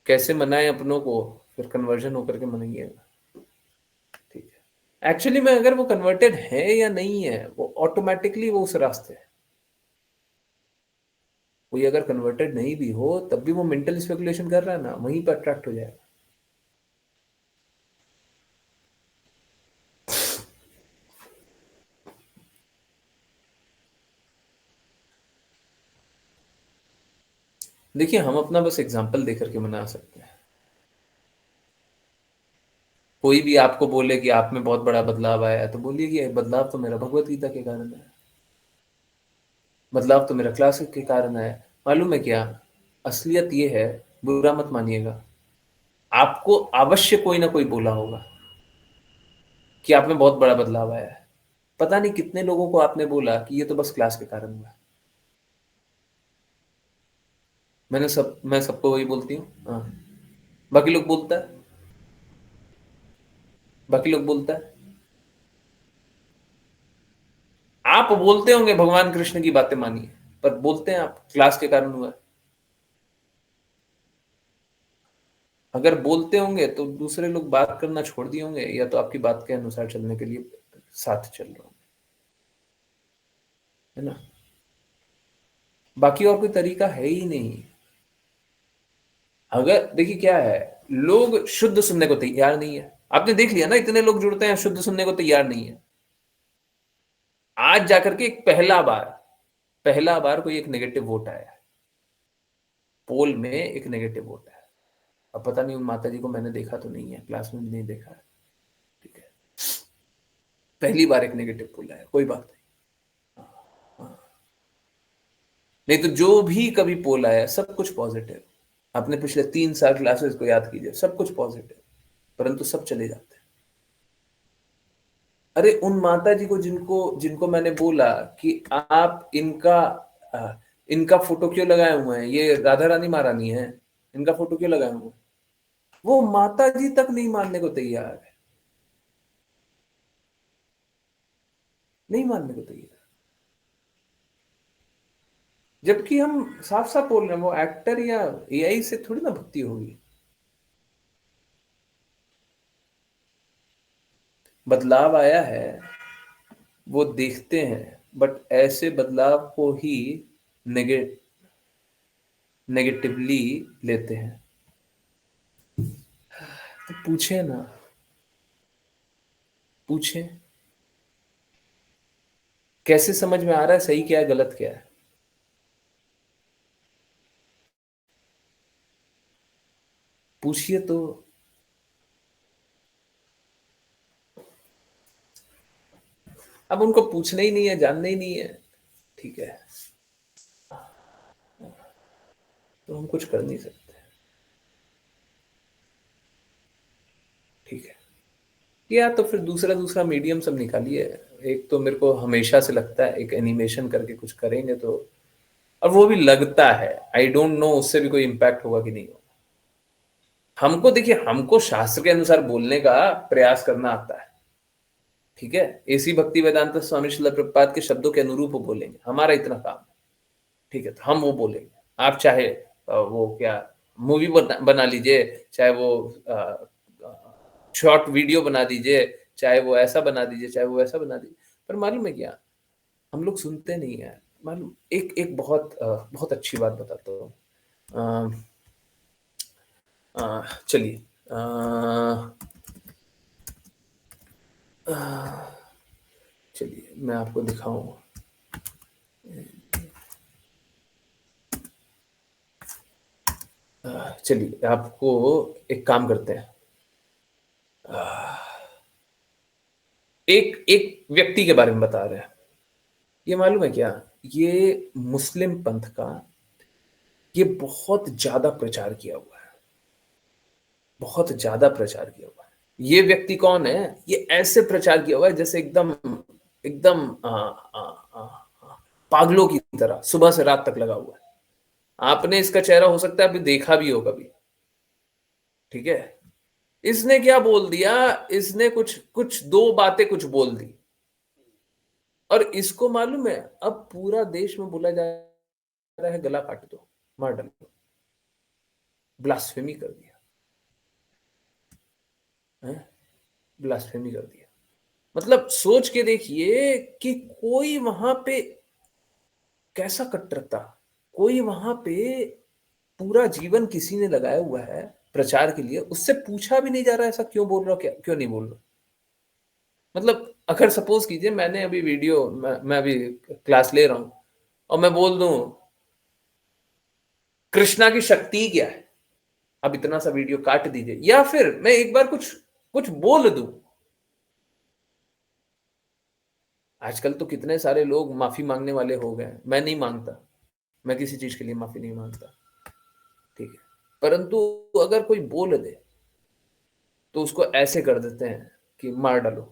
कैसे मनाएं अपनों को, फिर कन्वर्जन होकर के मनाइएगा, ठीक है। एक्चुअली में अगर वो कन्वर्टेड है या नहीं है, वो ऑटोमेटिकली वो उस रास्ते है। कोई अगर कन्वर्टेड नहीं भी हो तब भी वो मेंटल स्पेकुलेशन कर रहा है ना, वहीं पर अट्रैक्ट हो जाएगा। देखिए, हम अपना बस एग्जाम्पल देकर के मना सकते हैं। कोई भी आपको बोले कि आप में बहुत बड़ा बदलाव आया है, तो बोलिए कि बदलाव तो मेरा भगवत गीता के कारण है, बदलाव तो मेरा क्लास के कारण है। मालूम है क्या, असलियत ये है, बुरा मत मानिएगा, आपको अवश्य कोई ना कोई बोला होगा कि आप में बहुत बड़ा बदलाव आया है। पता नहीं कितने लोगों को आपने बोला कि ये तो बस क्लास के कारण हुआ है। मैं सबको वही बोलती हूँ। हाँ, बाकी लोग बोलता है, बाकी लोग बोलता है। आप बोलते होंगे भगवान कृष्ण की बातें मानिए, पर बोलते हैं आप क्लास के कारण हुआ है। अगर बोलते होंगे तो दूसरे लोग बात करना छोड़ दिए होंगे, या तो आपकी बात के अनुसार चलने के लिए साथ चल रहे होंगे, है ना। बाकी और कोई तरीका है ही नहीं। अगर देखिए क्या है, लोग शुद्ध सुनने को तैयार नहीं है। आपने देख लिया ना, इतने लोग जुड़ते हैं, शुद्ध सुनने को तैयार नहीं है। आज जाकर के एक पहला बार कोई एक नेगेटिव वोट आया है, पोल में एक नेगेटिव वोट है। अब पता नहीं उन माता जी को मैंने देखा तो नहीं है, क्लास में भी नहीं देखा है, ठीक है। पहली बार एक नेगेटिव पोल आया, कोई बात नहीं। नहीं तो जो भी कभी पोल आया सब कुछ पॉजिटिव। आपने पिछले 3 साल क्लासेस को याद कीजिए, सब कुछ पॉजिटिव, परंतु सब चले जाते हैं। अरे उन माता जी को जिनको जिनको मैंने बोला कि आप इनका फोटो क्यों लगाए हुए हैं, ये राधा रानी महारानी है, इनका फोटो क्यों लगाए हुए हैं, वो माता जी तक नहीं मानने को तैयार है, नहीं मानने को तैयार। जबकि हम साफ साफ बोल रहे हैं वो एक्टर या एआई से थोड़ी ना भक्ति होगी। बदलाव आया है, वो देखते हैं, बट ऐसे बदलाव को ही नेगेटिवली लेते हैं। तो पूछे ना, पूछे कैसे समझ में आ रहा है सही क्या है गलत क्या है। पूछिए तो। अब उनको पूछना ही नहीं है, जानना ही नहीं है, ठीक है, तो हम कुछ कर नहीं सकते, ठीक है। या तो फिर दूसरा मीडियम सब निकालिए। एक तो मेरे को हमेशा से लगता है एक एनिमेशन करके कुछ करेंगे तो, और वो भी लगता है, आई डोंट नो उससे भी कोई इम्पैक्ट होगा कि नहीं होगा। हमको देखिए, हमको शास्त्र के अनुसार बोलने का प्रयास करना आता है, ठीक है। एसी भक्ति वेदांत स्वामी श्रील प्रभुपाद के शब्दों के अनुरूप वो बोलेंगे, हमारा इतना काम है, ठीक है, तो हम वो बोलेंगे। आप चाहे वो क्या मूवी बना लीजिए, चाहे वो शॉर्ट वीडियो बना दीजिए, चाहे वो ऐसा बना दीजिए, चाहे वो ऐसा बना दीजिए, पर मालूम है क्या, हम लोग सुनते नहीं है। मालूम, एक एक बहुत अच्छी बात बताता हूँ। चलिए, चलिए मैं आपको दिखाऊं। चलिए आपको एक काम करते हैं, एक एक व्यक्ति के बारे में बता रहे हैं। ये मालूम है क्या, ये मुस्लिम पंथ का ये बहुत ज्यादा प्रचार किया हुआ है, बहुत ज्यादा प्रचार किया हुआ है। ये व्यक्ति कौन है, ये ऐसे प्रचार किया हुआ है जैसे एकदम एकदम पागलों की तरह सुबह से रात तक लगा हुआ है। आपने इसका चेहरा हो सकता है अभी देखा भी हो कभी, ठीक है। इसने क्या बोल दिया, इसने कुछ कुछ दो बातें कुछ बोल दी, और इसको मालूम है अब पूरा देश में बोला जा रहा है गला काट दो, मार डालो, ब्लास्फेमी कर दिया है, ब्लास्फेमी कर दिया। मतलब सोच के देखिए कि कोई वहां पे कैसा कट्टरता, कोई वहां पे पूरा जीवन किसी ने लगाया हुआ है प्रचार के लिए, उससे पूछा भी नहीं जा रहा ऐसा क्यों बोल रहा हो, क्या क्यों नहीं बोल रहा। मतलब अगर सपोज कीजिए मैंने अभी मैं अभी क्लास ले रहा हूं और मैं बोल दूं कृष्णा की शक्ति क्या है, अब इतना सा वीडियो काट दीजिए, या फिर मैं एक बार कुछ कुछ बोल दूं। आजकल तो कितने सारे लोग माफी मांगने वाले हो गए, मैं नहीं मांगता, मैं किसी चीज के लिए माफी नहीं मांगता, ठीक है। परंतु अगर कोई बोल दे तो उसको ऐसे कर देते हैं कि मार डालो,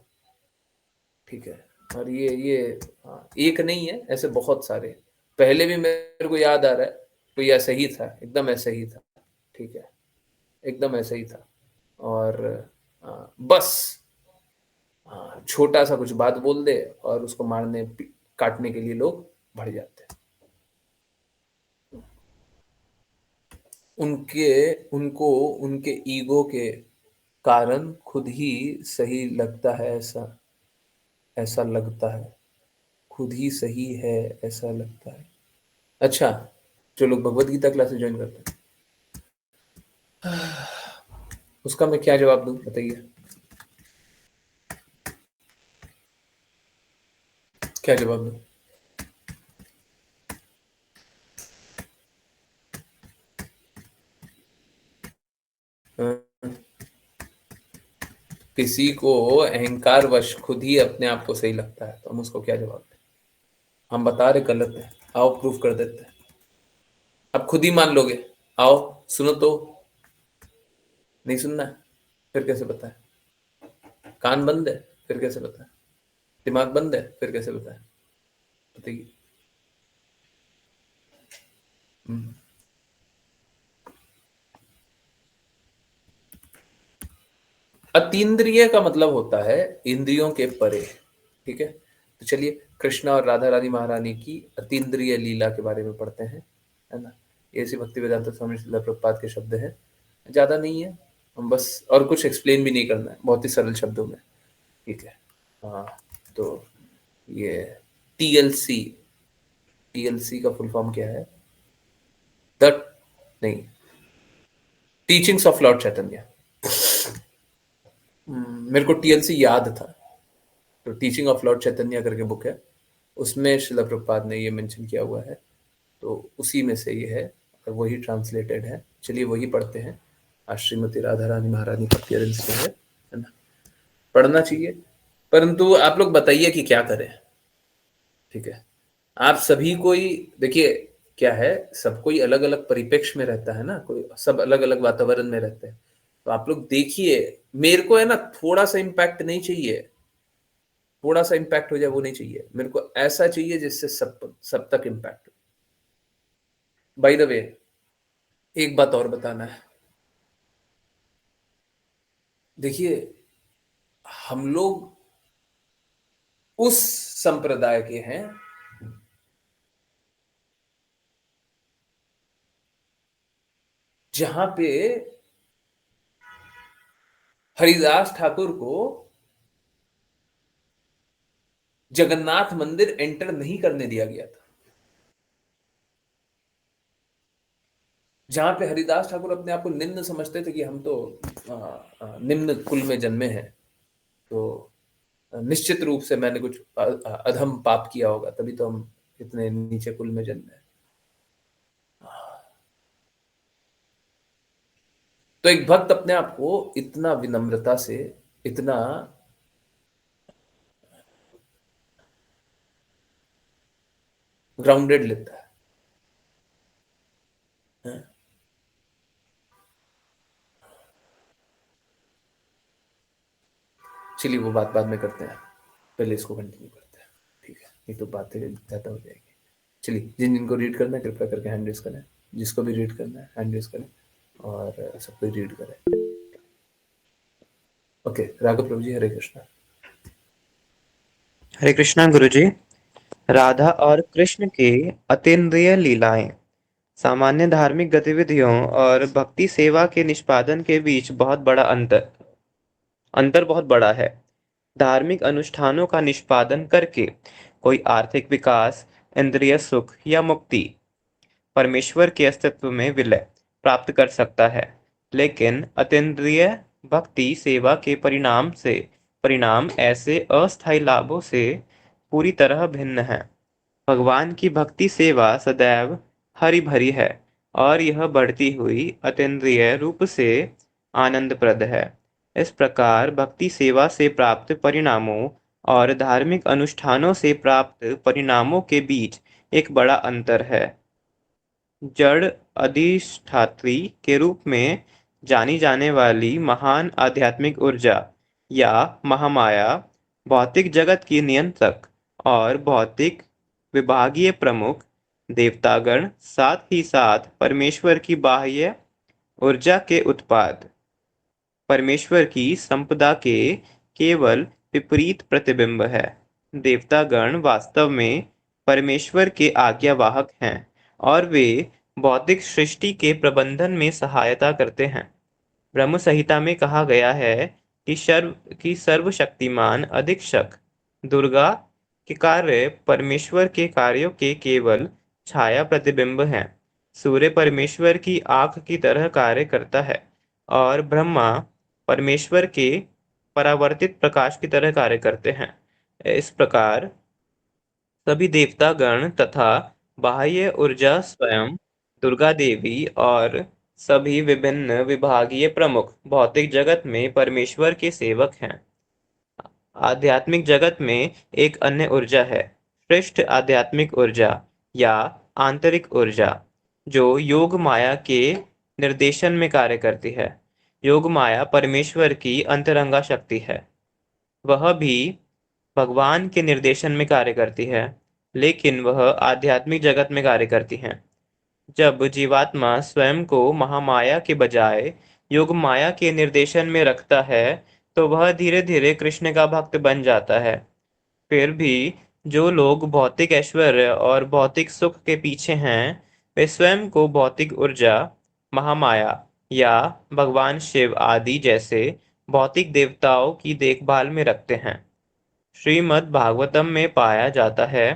ठीक है। और एक नहीं है, ऐसे बहुत सारे। पहले भी मेरे को याद आ रहा है, तो ये ऐसे ही था, एकदम ऐसे ही था, ठीक है, एकदम ऐसे ही था। और बस छोटा सा कुछ बात बोल दे और उसको मारने काटने के लिए लोग बढ़ जाते हैं। उनको उनके ईगो के कारण खुद ही सही लगता है, ऐसा ऐसा लगता है, खुद ही सही है ऐसा लगता है। अच्छा, जो लोग भगवत गीता क्लासेस ज्वाइन करते हैं, उसका मैं क्या जवाब दूं, बताइए, क्या जवाब दूं? किसी को अहंकार वश खुद ही अपने आप को सही लगता है तो हम उसको क्या जवाब दें? हम बता रहे गलत है, आओ प्रूफ कर देते हैं। अब खुद ही मान लोगे, आओ सुनो तो। नहीं सुनना है? फिर कैसे पता है? कान बंद है फिर कैसे पता है? दिमाग बंद है फिर कैसे पता है? बताइए। हम्म। अतीन्द्रिय का मतलब होता है इंद्रियों के परे। ठीक है, तो चलिए कृष्णा और राधा रानी महारानी की अतीन्द्रिय लीला के बारे में पढ़ते हैं, है ना। ये ऐसी भक्ति वेदांत स्वामी श्रील प्रभुपाद के शब्द हैं, ज्यादा नहीं है, हम बस और कुछ एक्सप्लेन भी नहीं करना है, बहुत ही सरल शब्दों में। ठीक है, हाँ, तो ये टीएलसी, टीएलसी का फुल फॉर्म क्या है? द नहीं, टीचिंग्स ऑफ लॉर्ड चैतन्य। मेरे को टीएलसी याद था, तो टीचिंग ऑफ लॉर्ड चैतन्य करके बुक है, उसमें श्रील प्रभुपाद ने ये मेंशन किया हुआ है, तो उसी में से ये है और वही ट्रांसलेटेड है। चलिए वही पढ़ते हैं। आज श्रीमती राधा रानी महारानी का अपीयरेंस जो है ना, पढ़ना चाहिए, परंतु आप लोग बताइए कि क्या करें। ठीक है, आप सभी कोई देखिए, क्या है, सब कोई अलग अलग परिप्रेक्ष्य में रहता है ना, कोई सब अलग अलग वातावरण में रहते हैं, तो आप लोग देखिए, मेरे को है ना थोड़ा सा इम्पैक्ट नहीं चाहिए, थोड़ा सा इम्पैक्ट हो जाए वो नहीं चाहिए, मेरे को ऐसा चाहिए जिससे सब तक इम्पैक्ट हो। बाय द वे, एक बात और बताना है, देखिए हम लोग उस संप्रदाय के हैं जहां पे हरिदास ठाकुर को जगन्नाथ मंदिर एंटर नहीं करने दिया गया था, जहां पे हरिदास ठाकुर अपने आप को निम्न समझते थे कि हम तो निम्न कुल में जन्मे हैं, तो निश्चित रूप से मैंने कुछ अधम पाप किया होगा तभी तो हम इतने नीचे कुल में जन्मे हैं। तो एक भक्त अपने आप को इतना विनम्रता से, इतना ग्राउंडेड लेता है, हाँ? चलिए वो बात बाद में करते हैं, पहले इसको कंटिन्यू करते हैं। ठीक है, नहीं तो बातें ज्यादा हो जाएगी। चलिए, जिन जिनको रीड करना है कृपया करके हैंड रेस करें, जिसको भी रीड करना है हैंड रेस करें और सबको रीड करें। ओके, राघव प्रभु जी, हरे कृष्णा। हरे कृष्णा गुरुजी। राधा और कृष्ण की अतीन्द्रिय लीलाएं। सामान्य धार्मिक गतिविधियों और भक्ति सेवा के निष्पादन के बीच अंतर बहुत बड़ा है। धार्मिक अनुष्ठानों का निष्पादन करके कोई आर्थिक विकास, इंद्रिय सुख या मुक्ति, परमेश्वर के अस्तित्व में विलय प्राप्त कर सकता है, लेकिन अतीन्द्रिय भक्ति सेवा के परिणाम ऐसे अस्थायी लाभों से पूरी तरह भिन्न है। भगवान की भक्ति सेवा सदैव हरि भरी है और यह बढ़ती हुई अतीन्द्रिय रूप से आनंदप्रद है। इस प्रकार भक्ति सेवा से प्राप्त परिणामों और धार्मिक अनुष्ठानों से प्राप्त परिणामों के बीच एक बड़ा अंतर है। जड़ अधिष्ठात्री के रूप में जानी जाने वाली महान आध्यात्मिक ऊर्जा या महामाया भौतिक जगत की नियंत्रक और भौतिक विभागीय प्रमुख देवतागण, साथ ही साथ परमेश्वर की बाह्य ऊर्जा के उत्पाद, परमेश्वर की संपदा के केवल विपरीत प्रतिबिंब है। देवतागण वास्तव में परमेश्वर के आज्ञावाहक हैं और वे भौतिक सृष्टि के प्रबंधन में सहायता करते हैं। ब्रह्म संहिता में कहा गया है कि सर्वशक्तिमान अधीक्षक दुर्गा के कार्य परमेश्वर के कार्यों के केवल छाया प्रतिबिंब हैं। सूर्य परमेश्वर की आंख की तरह कार्य करता है और ब्रह्मा परमेश्वर के परावर्तित प्रकाश की तरह कार्य करते हैं। इस प्रकार सभी देवतागण तथा बाह्य ऊर्जा स्वयं दुर्गा देवी और सभी विभिन्न विभागीय प्रमुख भौतिक जगत में परमेश्वर के सेवक हैं। आध्यात्मिक जगत में एक अन्य ऊर्जा है, श्रेष्ठ आध्यात्मिक ऊर्जा या आंतरिक ऊर्जा, जो योग माया के निर्देशन में कार्य करती है। योग माया परमेश्वर की अंतरंगा शक्ति है। वह भी भगवान के निर्देशन में कार्य करती है, लेकिन वह आध्यात्मिक जगत में कार्य करती है। जब जीवात्मा स्वयं को महामाया के बजाय योग माया के निर्देशन में रखता है, तो वह धीरे धीरे कृष्ण का भक्त बन जाता है। फिर भी जो लोग भौतिक ऐश्वर्य और भौतिक सुख के पीछे हैं, वे स्वयं को भौतिक ऊर्जा, महामाया या भगवान शिव आदि जैसे भौतिक देवताओं की देखभाल में रखते हैं। श्रीमद् भागवतम में पाया जाता है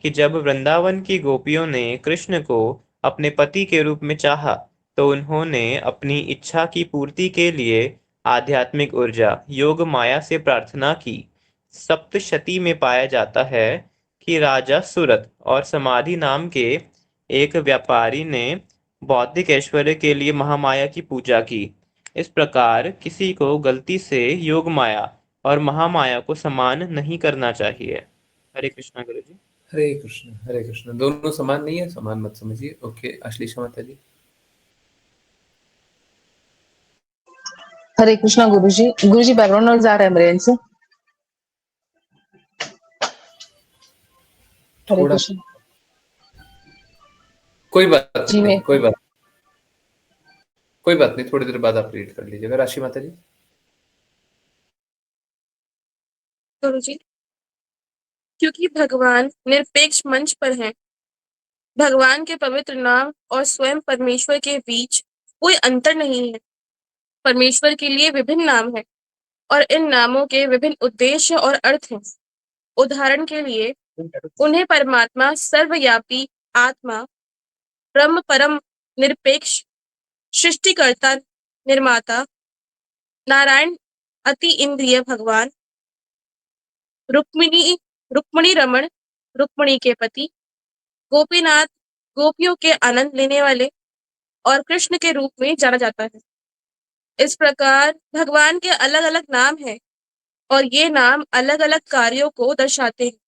कि जब वृंदावन की गोपियों ने कृष्ण को अपने पति के रूप में चाहा, तो उन्होंने अपनी इच्छा की पूर्ति के लिए आध्यात्मिक ऊर्जा योग माया से प्रार्थना की। सप्तशती में पाया जाता है कि राजा सूरत और समाधि नाम के एक व्यापारी ने बौद्धिक ऐश्वर्य के लिए महामाया की पूजा की। इस प्रकार किसी को गलती से योग माया और महामाया को समान नहीं करना चाहिए। हरे कृष्णा गुरु जी। हरे कृष्ण। दोनों समान नहीं है, समान मत समझिए। ओके, आश्लेषा माता जी। हरे कृष्णा गुरु जी बैकग्राउंड नॉइज आ रहा है मेरे एंड से। हरे थोड़ा, कृष्ण कोई बात जी। नहीं, मैं कोई बात नहीं, थोड़ी देर बाद आप रीड कर लीजिएगा। राशि माता जी। गुरु जी, क्योंकि भगवान निरपेक्ष मंच पर हैं, भगवान के पवित्र नाम और स्वयं परमेश्वर के बीच कोई अंतर नहीं है। परमेश्वर के लिए विभिन्न नाम हैं और इन नामों के विभिन्न उद्देश्य और अर्थ हैं। उदाहरण के लिए उन्हें परमात्मा सर्वव्यापी आत्मा, ब्रह्म परम निरपेक्ष सृष्टिकर्ता निर्माता, नारायण अति इंद्रिय भगवान, रुक्मिणी रमण रुक्मिणी के पति, गोपीनाथ गोपियों के आनंद लेने वाले और कृष्ण के रूप में जाना जाता है। इस प्रकार भगवान के अलग अलग नाम हैं और ये नाम अलग अलग कार्यों को दर्शाते हैं।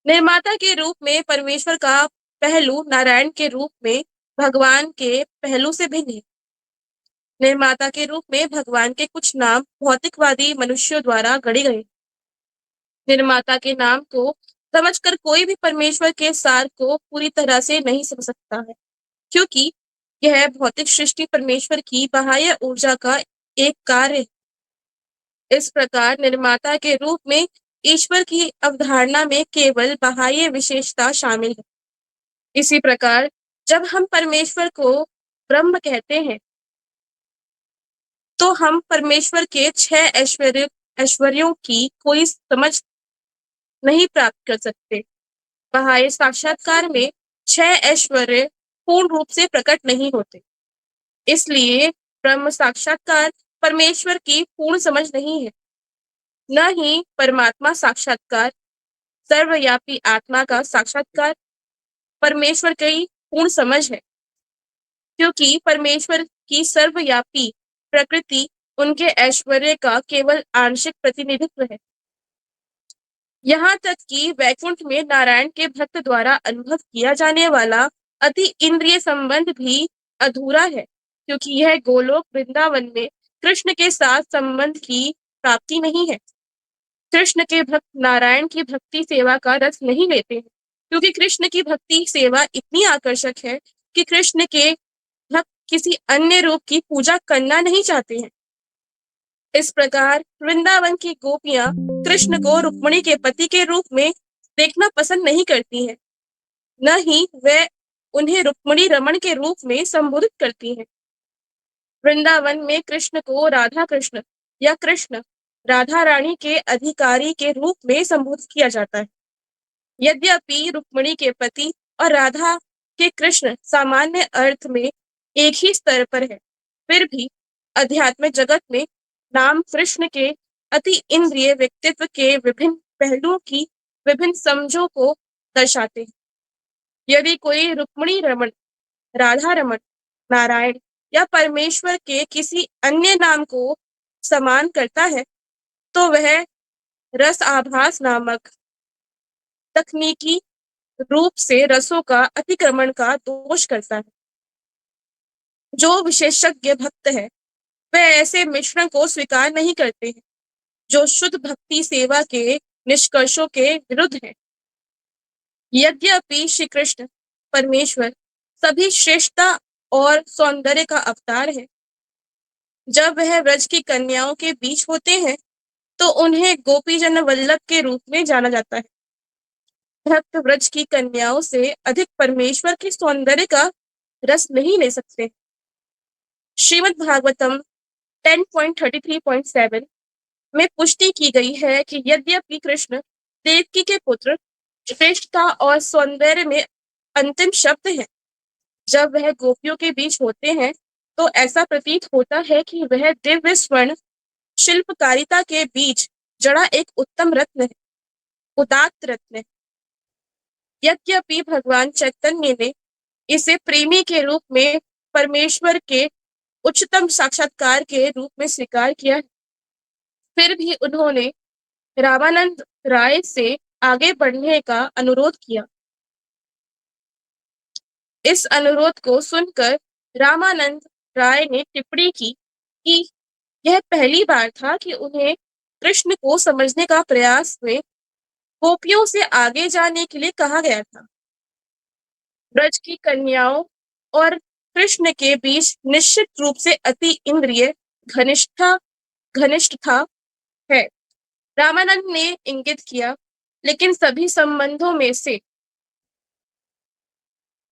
निर्माता के रूप में परमेश्वर का पहलू नारायण के रूप में भगवान के पहलू से भिन्न है। निर्माता के रूप में भगवान के कुछ नाम भौतिकवादी मनुष्यों द्वारा गढ़े गए। निर्माता के नाम को समझकर कोई भी परमेश्वर के सार को पूरी तरह से नहीं समझ सकता है, क्योंकि यह भौतिक सृष्टि परमेश्वर की बाह्य ऊर्जा का एक कार्य है। इस प्रकार निर्माता के रूप में ईश्वर की अवधारणा में केवल बाह्य विशेषता शामिल है। इसी प्रकार जब हम परमेश्वर को ब्रह्म कहते हैं, तो हम परमेश्वर के 6 ऐश्वर्यों की कोई समझ नहीं प्राप्त कर सकते। बाह्य साक्षात्कार में 6 ऐश्वर्य पूर्ण रूप से प्रकट नहीं होते। इसलिए ब्रह्म साक्षात्कार परमेश्वर की पूर्ण समझ नहीं है, न ही परमात्मा साक्षात्कार, सर्वव्यापी आत्मा का साक्षात्कार परमेश्वर की पूर्ण समझ है, क्योंकि परमेश्वर की सर्वव्यापी प्रकृति उनके ऐश्वर्य का केवल आंशिक प्रतिनिधित्व है। यहाँ तक कि वैकुंठ में नारायण के भक्त द्वारा अनुभव किया जाने वाला अति इंद्रिय संबंध भी अधूरा है, क्योंकि यह गोलोक वृंदावन में कृष्ण के साथ संबंध की प्राप्ति नहीं है। कृष्ण के भक्त नारायण की भक्ति सेवा का रस नहीं लेते हैं, क्योंकि कृष्ण की भक्ति सेवा इतनी आकर्षक है कि कृष्ण के भक्त किसी अन्य रूप की पूजा करना नहीं चाहते हैं। इस प्रकार वृंदावन की गोपियां कृष्ण को रुक्मिणी के पति के रूप में देखना पसंद नहीं करती हैं, न ही वे उन्हें रुक्मिणी रमण के रूप में संबोधित करती हैं। वृंदावन में कृष्ण को राधा कृष्ण या कृष्ण राधा रानी के अधिकारी के रूप में संबोधित किया जाता है। यद्यपि रुक्मिणी के पति और राधा के कृष्ण सामान्य अर्थ में एक ही स्तर पर है, फिर भी अध्यात्म जगत में नाम कृष्ण के अति इंद्रिय व्यक्तित्व के विभिन्न पहलुओं की विभिन्न समझों को दर्शाते हैं। यदि कोई रुक्मिणी रमन, राधा रमन, नारायण या परमेश्वर के किसी अन्य नाम को समान करता है तो वह रस आभास नामक तकनीकी रूप से रसों का अतिक्रमण का दोष करता है। जो विशेषज्ञ भक्त है वे ऐसे मिश्रण को स्वीकार नहीं करते हैं जो शुद्ध भक्ति सेवा के निष्कर्षों के विरुद्ध है। यद्यपि श्री कृष्ण परमेश्वर सभी श्रेष्ठता और सौंदर्य का अवतार है, जब वह व्रज की कन्याओं के बीच होते हैं तो उन्हें गोपीजन वल्लभ के रूप में जाना जाता है। भक्त व्रज की कन्याओं से अधिक परमेश्वर के सौंदर्य का रस नहीं ले सकते। श्रीमद् भागवतम 10.33.7 में पुष्टि की गई है कि यद्यपि कृष्ण देवकी के पुत्र श्रेष्ठता और सौंदर्य में अंतिम शब्द है, जब वह गोपियों के बीच होते हैं तो ऐसा प्रतीत होता है कि वह दिव्य स्वर्ण शिल्पकारिता के बीच जड़ा एक उत्तम रत्न है, उदात्त रत्न है। यद्यपि भगवान चैतन्य ने इसे प्रेमी के रूप में परमेश्वर के उच्चतम साक्षात्कार के रूप में स्वीकार किया है, फिर भी उन्होंने रामानंद राय से आगे बढ़ने का अनुरोध किया। इस अनुरोध को सुनकर रामानंद राय ने टिप्पणी की कि यह पहली बार था कि उन्हें कृष्ण को समझने का प्रयास में गोपियों से आगे जाने के लिए कहा गया था। ब्रज की कन्याओं और कृष्ण के बीच निश्चित रूप से अति इंद्रिय घनिष्ठता है, रामानंद ने इंगित किया, लेकिन सभी संबंधों में से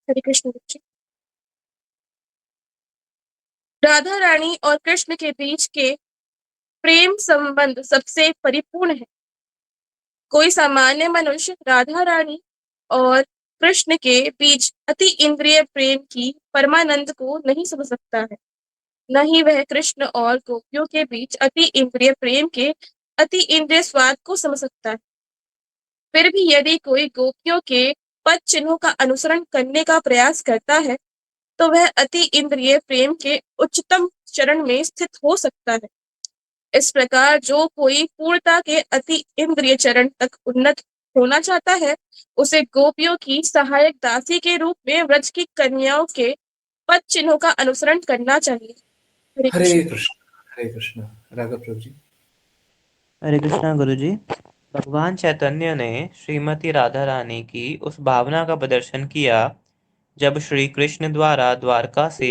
हरे कृष्ण बच्चे, राधा रानी और कृष्ण के बीच के प्रेम संबंध सबसे परिपूर्ण है। कोई सामान्य मनुष्य राधा रानी और कृष्ण के बीच अति इंद्रिय प्रेम की परमानंद को नहीं समझ सकता है, न ही वह कृष्ण और गोपियों के बीच अति इंद्रिय प्रेम के अति इंद्रिय स्वाद को समझ सकता है। फिर भी यदि कोई गोपियों के पद चिन्हों का अनुसरण करने का प्रयास करता है तो वह अति इंद्रिय प्रेम के उच्चतम चरण में स्थित हो सकता है। इस प्रकार जो कोई पूर्णता के अति इंद्रिय चरण तक उन्नत होना चाहता है उसे गोपियों की सहायक दासी के रूप में व्रज की कन्याओं के पद चिन्हों का अनुसरण करना चाहिए। हरे हरे कृष्ण। कृष्ण हरे कृष्ण। राघव प्रभु जी। हरे कृष्णा गुरु जी। भगवान चैतन्य ने श्रीमती राधा रानी की उस भावना का प्रदर्शन किया जब श्री कृष्ण द्वारा द्वारका से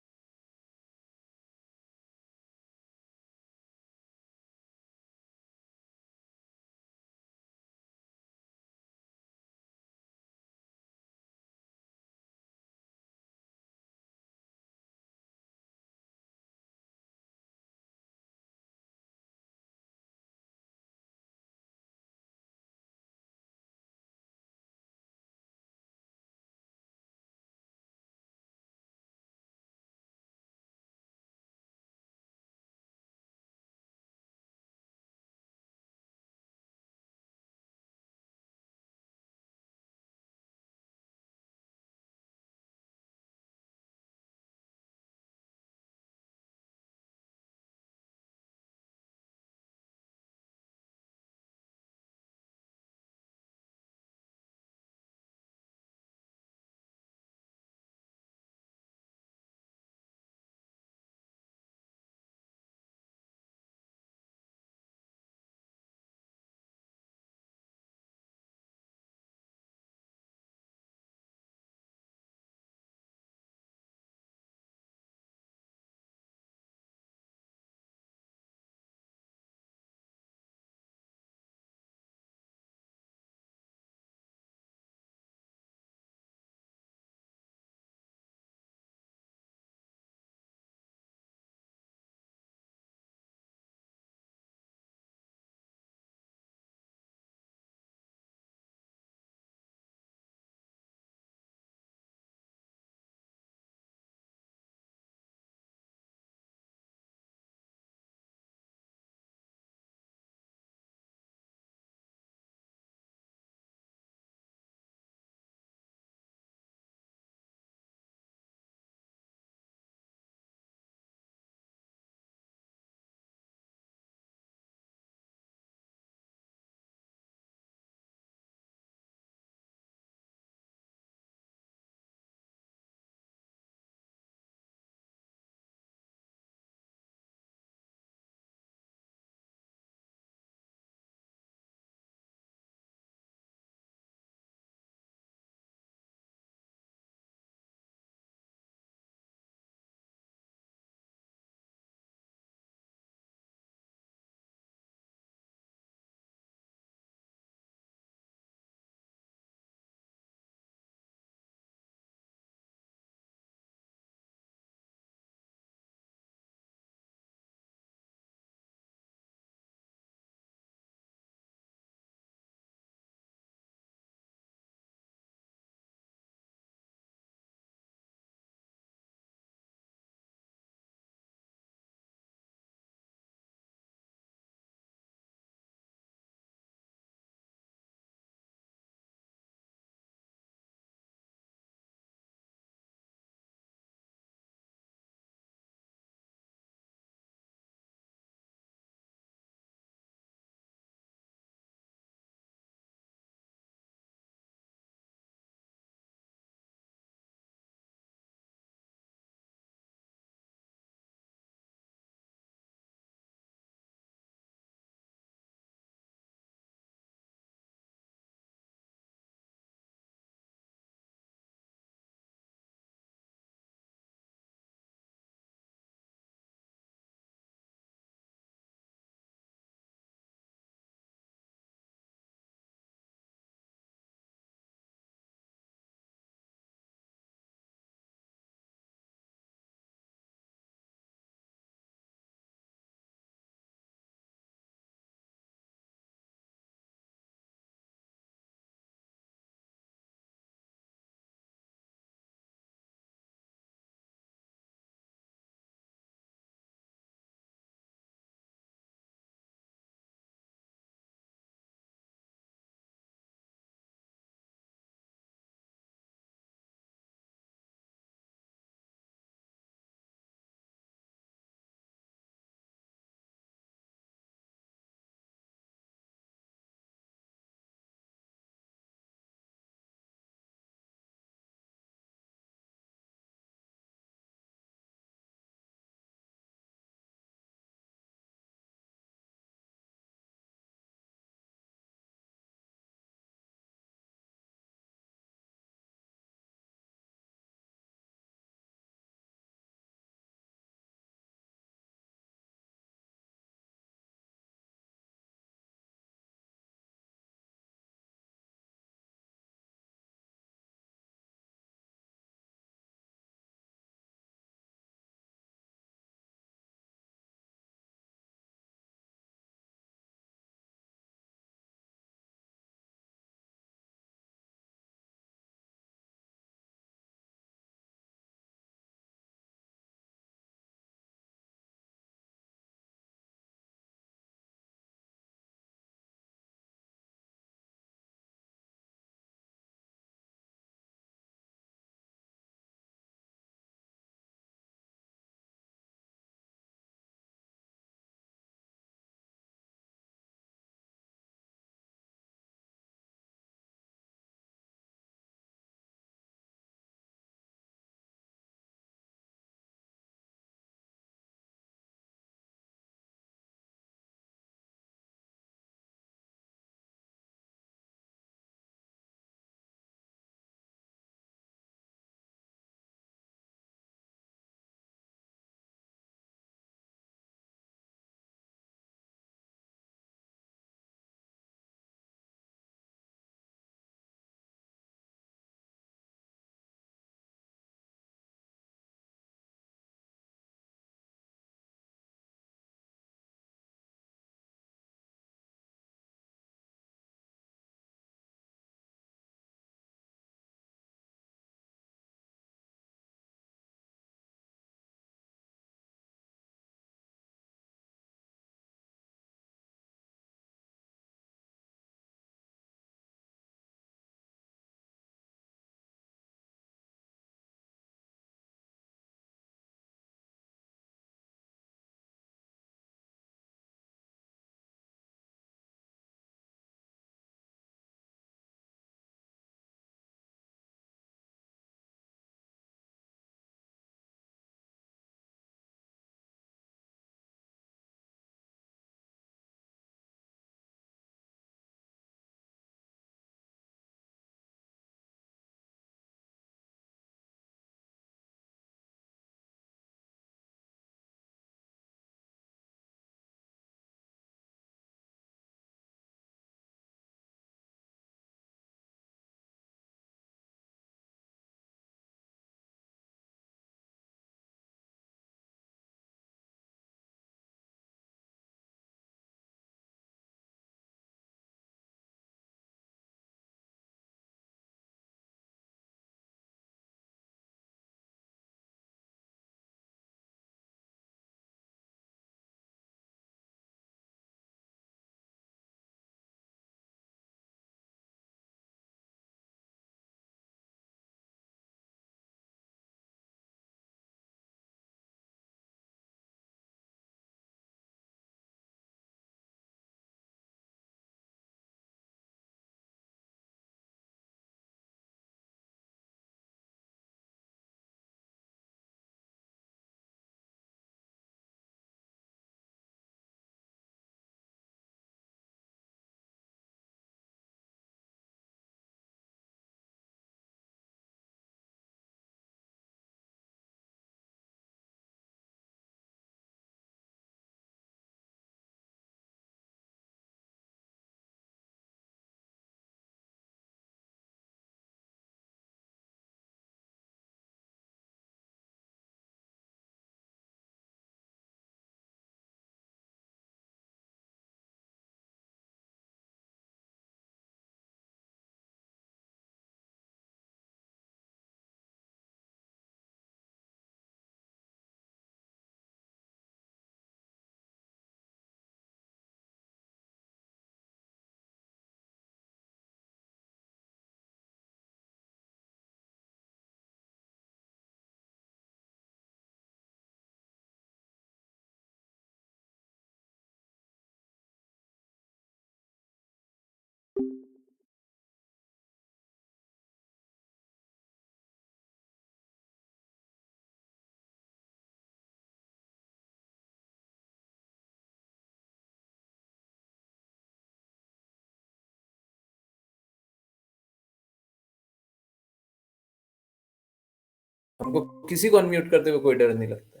हमको किसी को अनम्यूट करते हुए कोई डर नहीं लगता।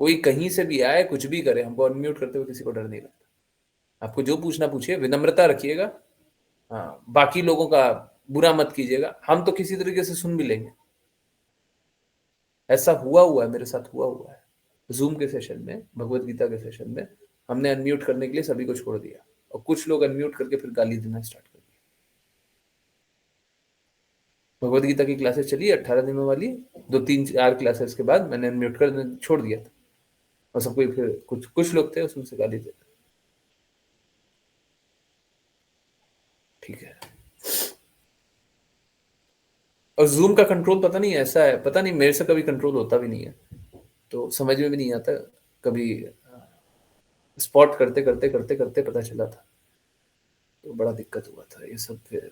कोई कहीं से भी आए, कुछ भी करे, हमको अनम्यूट करते हुए किसी को डर नहीं लगता। आपको जो पूछना पूछिए, विनम्रता रखिएगा। हाँ, बाकी लोगों का बुरा मत कीजिएगा, हम तो किसी तरीके से सुन भी लेंगे। ऐसा हुआ है, मेरे साथ हुआ है। जूम के सेशन में, भगवत गीता के सेशन में, हमने अनम्यूट करने के लिए सभी को छोड़ दिया और कुछ लोग अनम्यूट करके फिर गाली देना स्टार्ट कर दिया। भगवत गीता की क्लासेस चली 18 दिनों वाली, 2-3-4 क्लासेस के बाद मैंने अनम्यूट कर छोड़ दिया था और सबको फिर कुछ लोग थे उसमें से गाली देते। ठीक है। और जूम का कंट्रोल पता नहीं ऐसा है, पता नहीं, मेरे से कभी कंट्रोल होता भी नहीं है, तो समझ में भी नहीं आता। कभी स्पॉट करते करते करते करते पता चला था, तो बड़ा दिक्कत हुआ था ये सब। फिर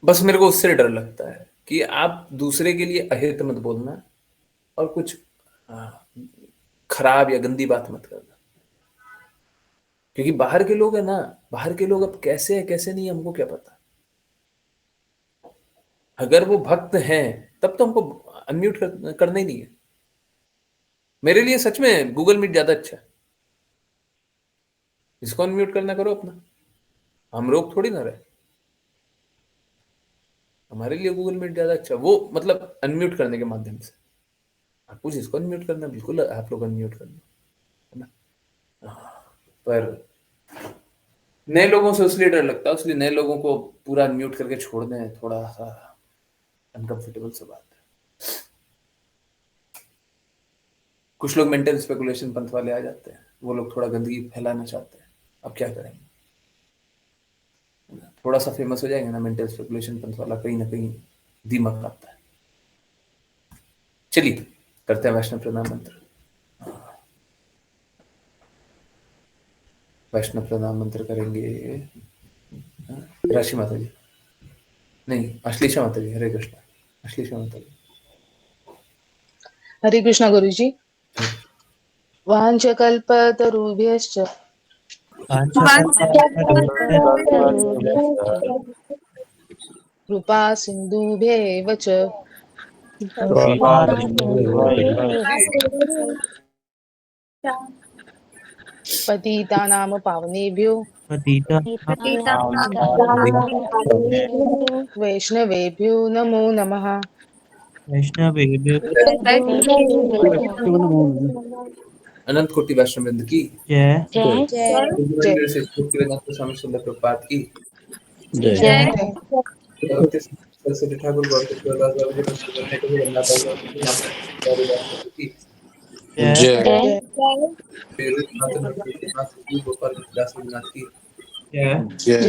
बस मेरे को उससे डर लगता है कि आप दूसरे के लिए अहित मत बोलना और कुछ खराब या गंदी बात मत करना, क्योंकि बाहर के लोग है ना, बाहर के लोग अब कैसे है कैसे नहीं हमको क्या पता। अगर वो भक्त हैं तब तो हमको अनम्यूट करना ही नहीं है। मेरे लिए सच में गूगल मीट ज्यादा अच्छा है। इसको अनम्यूट करना करो अपना, हम रोक थोड़ी ना रहे। हमारे लिए गूगल मीट ज्यादा अच्छा, वो मतलब अनम्यूट करने के माध्यम से। आपको जिसको अनम्यूट करना बिल्कुल आप लोग अनम्यूट करना, है ना। पर नए लोगों से इसलिए डर लगता है, इसलिए नए लोगों को पूरा अनम्यूट करके छोड़ दें, थोड़ा सा अनकंफर्टेबल सा बात है। कुछ लोग मेंटल स्पेकुलेशन पंथ वाले आ जाते हैं, वो लोग थोड़ा गंदगी फैलाना चाहते हैं। अब क्या करेंगे, थोड़ा सा फेमस हो जाएंगे ना मेंटल स्पेकुलेशन पंथ वाला, कहीं ना कहीं दिमाग आता है। चलिए करते हैं वैष्णव प्रणाम मंत्र। वैष्णव प्रणाम मंत्र करेंगे राशि माता जी, नहीं अश्लेषा माता जी। हरे कृष्णा। अश्लेषा माता जी। हरे कृष्णा गुरुजी। वाञ्छकल्पतरुभ्यश्च कृपा सिन्धुभ्येव च पतितानां पावनेभ्यो वैष्णवेभ्यो नमो नमः। अनंत कोटि वैष्णव वृंद की जय जय जय से स्वामी सुंदर प्रपात की जय जय भक्ति सरस्वती ठाकुर की जय जय गोपाल दास रघुनाथ की जय जय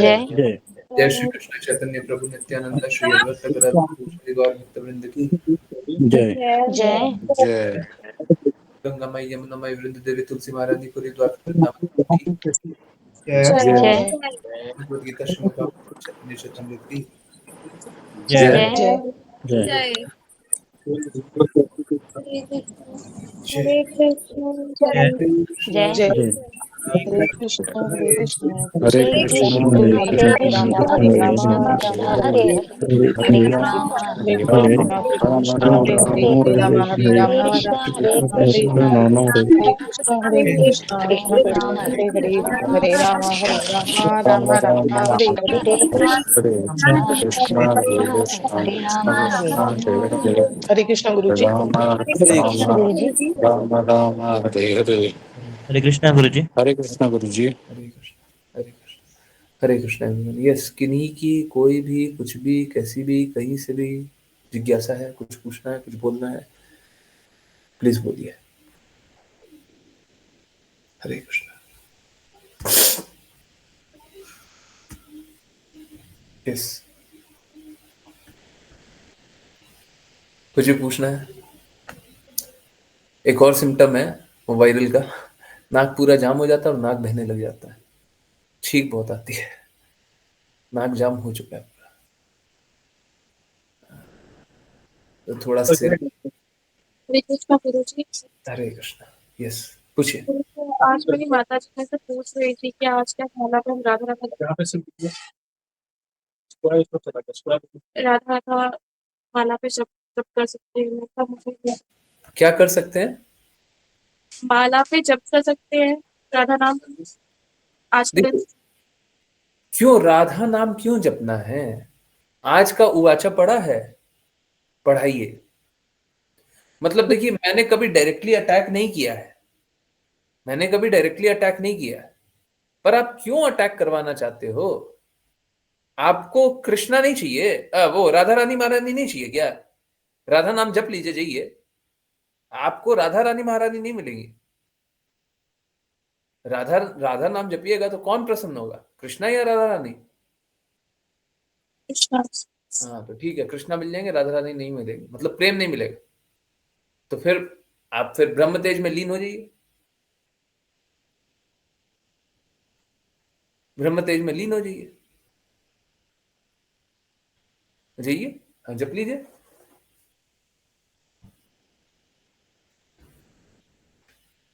जय श्री कृष्ण चैतन्य प्रभु नित्यानंद श्री अद्वैत गदाधर गौर भक्त वृंद की जय जय जय गंगा माई यमुना माई वृंद देवी तुलसी महारानी को वृंदावन की जय भगवद गीता श्रीमद् भागवत चैतन्य चैतन्य की जय जय जय जय जय जय जय हरे कृष्ण हरे कृष्ण कृष्ण कृष्ण हरे हरे कृष्ण राम कृष्ण हरे राम कृष्ण राम राम हरे हरे हरे हरे हरे हरे हरे राम राम हरे राम कृष्ण राम हरे हरे राम हरे हरे राम हरे राम हरे कृष्ण हरे नाम हरे हरे कृष्ण हरे हरे हरे राम राम राम हरे हरे हरे कृष्ण हरे कृष्ण कृष्ण हरे हरे कृष्ण गुरु जी। राम हरे राम कृष्ण राम राम हरे हरे हरे कृष्णा गुरु जी। हरे कृष्ण गुरु जी। हरे कृष्ण हरे कृष्ण हरे कृष्ण। यस, किन्हीं की कोई भी कुछ भी कैसी भी कहीं से भी जिज्ञासा है, कुछ पूछना है, कुछ बोलना है, प्लीज बोलिए। हरे कृष्ण। यस, कुछ भी पूछना है। एक और सिम्टम है वो वायरल का, नाक पूरा जाम हो जाता है और नाक बहने लग जाता है, छींक बहुत आती है, नाक जाम हो चुका है पूरा। तो थोड़ा सिर। हरे कृष्णा गुरु जी। हरे कृष्ण। यस, पूछिए। आज मेरी माता जी मुझसे पूछ रही थी कि आज क्या खाना में राधा राधा राधा राधा माला पे जप जप कर सकते हैं, मतलब मुझे क्या कर सकते हैं? माला पे जप कर सकते हैं राधा नाम आज के दिन। देखो, क्यों राधा नाम क्यों जपना है? आज का उवाचा पढ़ा है? पढ़ाइए। मतलब देखिए, मैंने कभी डायरेक्टली अटैक नहीं किया है, मैंने कभी डायरेक्टली अटैक नहीं किया है, पर आप क्यों अटैक करवाना चाहते हो? आपको कृष्णा नहीं चाहिए, वो राधा रानी महारानी नहीं चाहिए क्या? राधा नाम जप लीजिए जाइए, आपको राधा रानी महारानी नहीं मिलेंगी। राधा राधा नाम जपिएगा तो कौन प्रसन्न होगा, कृष्णा या राधा रानी? कृष्णा। हाँ तो ठीक है, कृष्णा मिल जाएंगे, राधा रानी नहीं मिलेंगे, मतलब प्रेम नहीं मिलेगा। तो फिर आप फिर ब्रह्म तेज में लीन हो जाइए, ब्रह्म तेज में लीन हो जाइए, जाइए, हाँ जप लीजिए।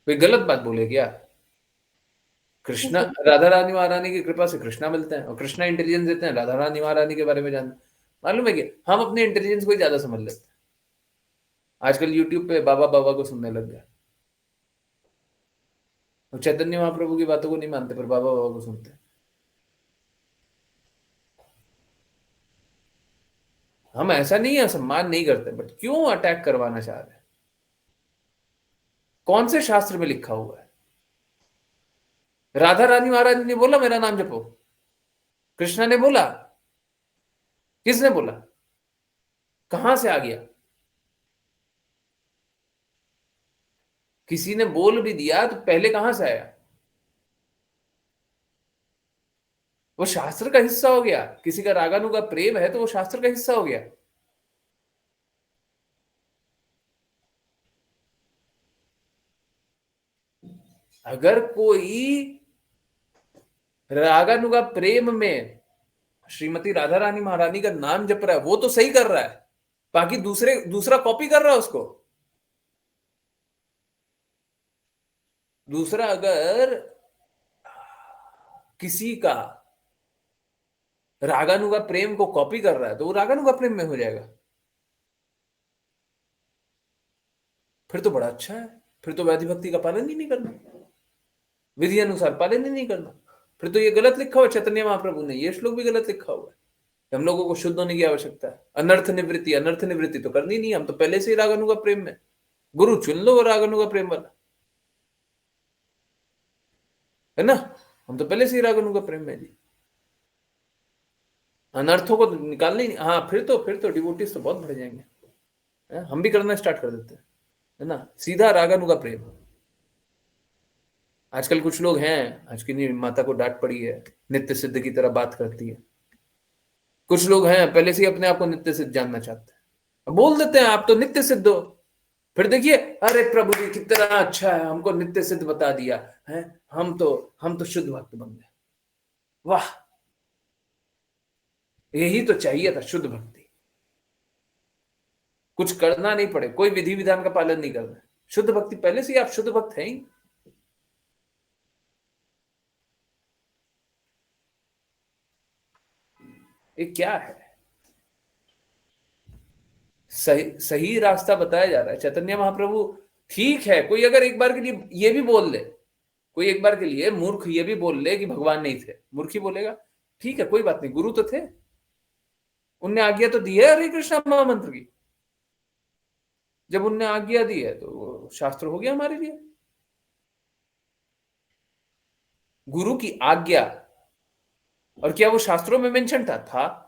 कोई गलत बात बोले क्या? कृष्णा, राधा रानी महारानी की कृपा से कृष्णा मिलते हैं, और कृष्णा इंटेलिजेंस देते हैं, राधा रानी महारानी के बारे में जानते। मालूम है क्या, हम अपने इंटेलिजेंस को ही ज्यादा समझ लेते हैं। आजकल यूट्यूब पे बाबा बाबा को सुनने लग गए, और चैतन्य महाप्रभु की बातों को नहीं मानते, पर बाबा बाबा को सुनते हैं। हम ऐसा नहीं है, सम्मान नहीं करते, बट क्यों अटैक करवाना चाह रहे हैं? कौन से शास्त्र में लिखा हुआ है? राधा रानी महारानी ने बोला मेरा नाम जपो? कृष्णा ने बोला? किसने बोला? कहां से आ गया? किसी ने बोल भी दिया तो पहले कहां से आया? वो शास्त्र का हिस्सा हो गया। किसी का रागानुगा प्रेम है तो वो शास्त्र का हिस्सा हो गया। अगर कोई रागानुगा प्रेम में श्रीमती राधा रानी महारानी का नाम जप रहा है, वो तो सही कर रहा है, बाकी दूसरा कॉपी कर रहा है उसको। दूसरा अगर किसी का रागानुगा प्रेम को कॉपी कर रहा है तो वो रागानुगा प्रेम में हो जाएगा। फिर तो बड़ा अच्छा है, फिर तो वैधि भक्ति का पालन ही नहीं करना, विधि अनुसार पालन ही नहीं करना। फिर तो ये गलत लिखा हुआ चैतन्य महाप्रभु ने, ये श्लोक भी गलत लिखा हुआ है। हम लोगों को शुद्ध होने की आवश्यकता है। अनर्थ निवृत्ति तो करनी नहीं, हम तो पहले से ही रागानुगा प्रेम में। गुरु चुन लो वो रागानुगा प्रेम वाला, है ना? हम तो पहले से ही रागानुगा प्रेम में जी। अनर्थों को निकालने ही नहीं। हाँ फिर तो डिवोटीज तो बहुत बढ़ जाएंगे, है? हम भी करना स्टार्ट कर देते हैं, है ना? सीधा रागानुगा प्रेम। आजकल कुछ लोग हैं, आज की माता को डांट पड़ी है, नित्य सिद्ध की तरह बात करती है। कुछ लोग हैं पहले से ही अपने आप को नित्य सिद्ध जानना चाहते हैं, बोल देते हैं आप तो नित्य सिद्ध हो। फिर देखिए, अरे प्रभु जी कितना अच्छा है, हमको नित्य सिद्ध बता दिया है, हम तो शुद्ध भक्त बन गए। वाह, यही तो चाहिए था, शुद्ध भक्ति। कुछ करना नहीं पड़े, कोई विधि विधान का पालन नहीं करना, शुद्ध भक्ति पहले से ही आप शुद्ध भक्त हैं ही। ये क्या है? सही रास्ता बताया जा रहा है चैतन्य महाप्रभु। ठीक है, कोई अगर एक बार के लिए ये भी बोल ले, कोई एक बार के लिए मूर्ख ये भी बोल ले कि भगवान नहीं थे, मूर्ख ही बोलेगा, ठीक है कोई बात नहीं, गुरु तो थे, उनने आज्ञा तो दी है हरे कृष्णा महामंत्र की। जब उनने आज्ञा दी है तो वो शास्त्र हो गया हमारे लिए। गुरु की आज्ञा, और क्या वो शास्त्रों में मेंशन था?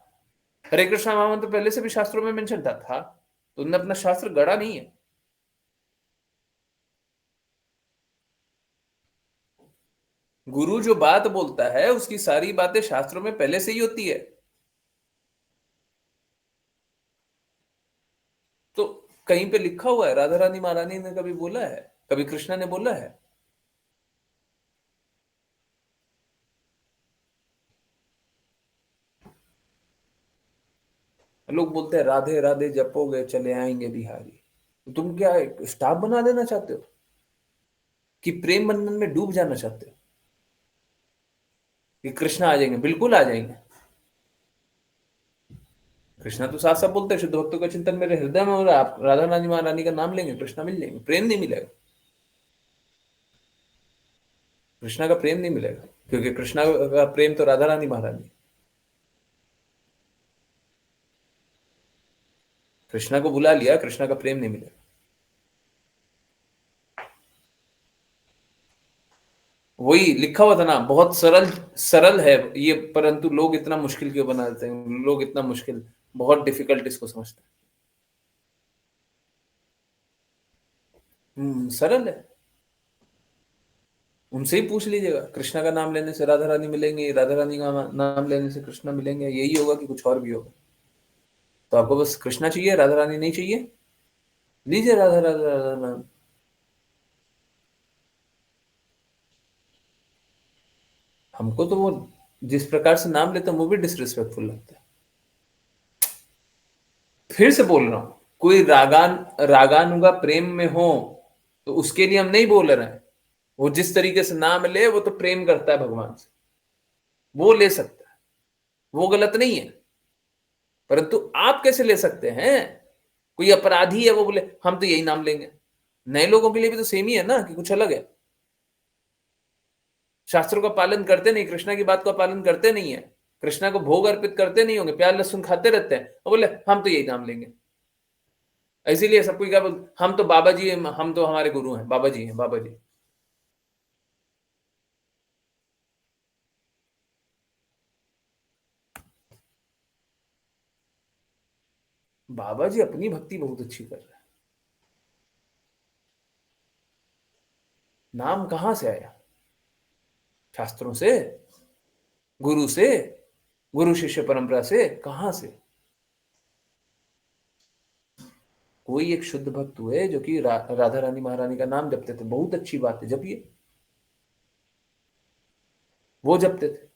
हरे कृष्णा महामंत्र पहले से भी शास्त्रों में मेंशन था, तो उन्होंने अपना शास्त्र गढ़ा नहीं है। गुरु जो बात बोलता है उसकी सारी बातें शास्त्रों में पहले से ही होती है। तो कहीं पे लिखा हुआ है, राधा रानी महारानी ने कभी बोला है, कभी कृष्णा ने बोला है? लोग बोलते हैं राधे राधे जपोगे चले आएंगे बिहारी। तो तुम क्या स्टाफ बना देना चाहते हो कि प्रेम बंधन में डूब जाना चाहते हो कि कृष्णा आ जाएंगे? बिल्कुल आ जाएंगे। कृष्णा तो साफ साफ बोलते हैं शुद्ध भक्तों का चिंतन मेरे हृदय में हो रहा है, आप राधा रानी महारानी का नाम लेंगे कृष्णा मिल जाएंगे, प्रेम नहीं मिलेगा, कृष्णा का प्रेम नहीं मिलेगा, क्योंकि कृष्णा का प्रेम तो राधा रानी महारानी, कृष्णा को बुला लिया, कृष्णा का प्रेम नहीं मिलेगा। वही लिखा हुआ था ना, बहुत सरल सरल है ये, परंतु लोग इतना मुश्किल क्यों बना देते हैं, लोग इतना मुश्किल, बहुत डिफिकल्ट इसको समझते हैं। सरल है, उनसे ही पूछ लीजिएगा, कृष्णा का नाम लेने से राधा रानी मिलेंगे, राधा रानी का नाम लेने से कृष्णा मिलेंगे, यही होगा कि कुछ और भी होगा? तो आपको बस कृष्णा चाहिए, राधा रानी नहीं चाहिए, लीजिए राधा राधा राधा नाम। हमको तो वो जिस प्रकार से नाम लेते हैं वो भी डिसरिस्पेक्टफुल लगता है। फिर से बोल रहा हूं, कोई रागानुगा प्रेम में हो तो उसके लिए हम नहीं बोल रहे हैं, वो जिस तरीके से नाम ले वो तो प्रेम करता है भगवान से, वो ले सकता है, वो गलत नहीं है, परंतु आप कैसे ले सकते हैं? कोई अपराधी है वो बोले हम तो यही नाम लेंगे, नए लोगों के लिए भी तो सेम ही है ना, कि कुछ अलग है? शास्त्रों का पालन करते नहीं, कृष्णा की बात का पालन करते नहीं है, कृष्णा को भोग अर्पित करते नहीं होंगे, प्याज लहसुन खाते रहते हैं, और बोले हम तो यही नाम लेंगे। इसीलिए सब कोई क्या बोलते, हम तो बाबा जी, हम तो हमारे गुरु हैं, बाबा जी हैं, बाबा जी। बाबा जी अपनी भक्ति बहुत अच्छी कर रहे हैं, नाम कहां से आया? शास्त्रों से, गुरु से, गुरु शिष्य परंपरा से, कहां से? कोई एक शुद्ध भक्त हुए जो कि राधा रानी महारानी का नाम जपते थे, बहुत अच्छी बात है, जपिए, वो जपते थे।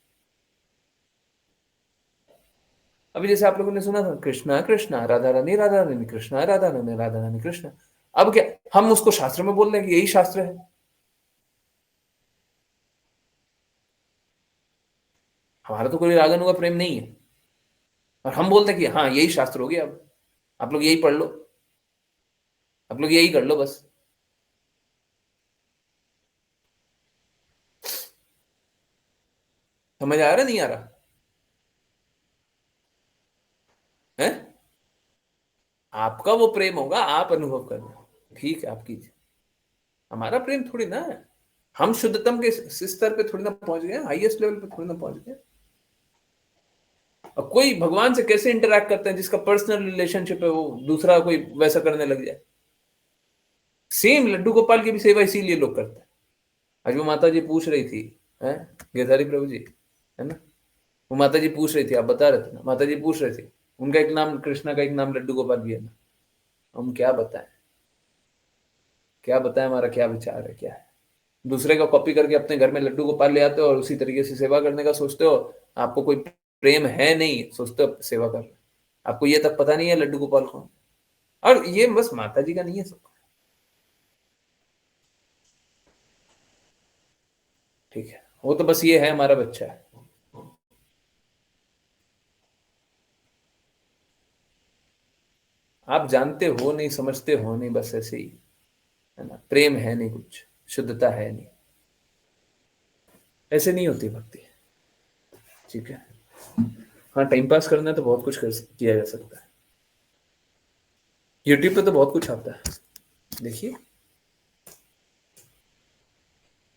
अभी जैसे आप लोगों ने सुना था कृष्णा कृष्णा राधा रानी कृष्णा राधा रानी कृष्णा, अब क्या हम उसको शास्त्र में बोल रहे हैं कि यही शास्त्र है? हमारा तो कोई रागानुगा प्रेम नहीं है, और हम बोलते हैं कि हाँ यही शास्त्र हो गया, अब आप लोग यही पढ़ लो, आप लोग यही कर लो बस। समझ आ रहा नहीं आ रहा है? आपका वो प्रेम होगा, आप अनुभव करना, ठीक है, आप कीजिए, हमारा प्रेम थोड़ी ना है, हम शुद्धतम के स्तर पे थोड़ी ना पहुंच गए, हाईएस्ट लेवल पे थोड़ी ना पहुंच गए। और कोई भगवान से कैसे इंटरैक्ट करते हैं जिसका पर्सनल रिलेशनशिप है, वो दूसरा कोई वैसा करने लग जाए? सेम लड्डू गोपाल की भी सेवा इसीलिए लोग करते हैं। आज वो माता जी पूछ रही थी, है गिरधारी प्रभु जी, है ना, वो माता जी पूछ रही थी, आप बता रहे थे ना, माता जी पूछ रही थी, उनका एक नाम कृष्णा का, एक नाम लड्डू गोपाल भी है ना, हम क्या बताएं, क्या बताएं, हमारा क्या विचार है, क्या है? दूसरे का कॉपी करके अपने घर में लड्डू गोपाल ले आते हो और उसी तरीके से सेवा करने का सोचते हो, आपको कोई प्रेम है नहीं, सोचते हो सेवा कर रहे, आपको ये तक पता नहीं है लड्डू गोपाल कौन। और ये बस माता जी का नहीं है, सबका, ठीक है, वो तो बस ये है हमारा बच्चा है। आप जानते हो नहीं, समझते हो नहीं, बस ऐसे ही है ना, प्रेम है नहीं, कुछ शुद्धता है नहीं, ऐसे नहीं होती भक्ति, ठीक है। हाँ टाइम पास करना है तो बहुत कुछ किया जा सकता है, यूट्यूब पे तो बहुत कुछ आता है, देखिए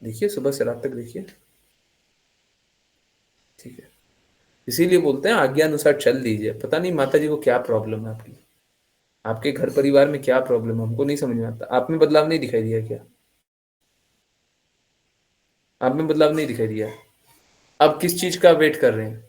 देखिए, सुबह से रात तक देखिए, ठीक है। इसीलिए बोलते हैं आज्ञा अनुसार चल दीजिए। पता नहीं माता जी को क्या प्रॉब्लम है आपकी, आपके घर परिवार में क्या प्रॉब्लम है, हमको नहीं समझ में आता। आप में बदलाव नहीं दिखाई दिया क्या? आप में बदलाव नहीं दिखाई दिया? अब किस चीज का वेट कर रहे हैं?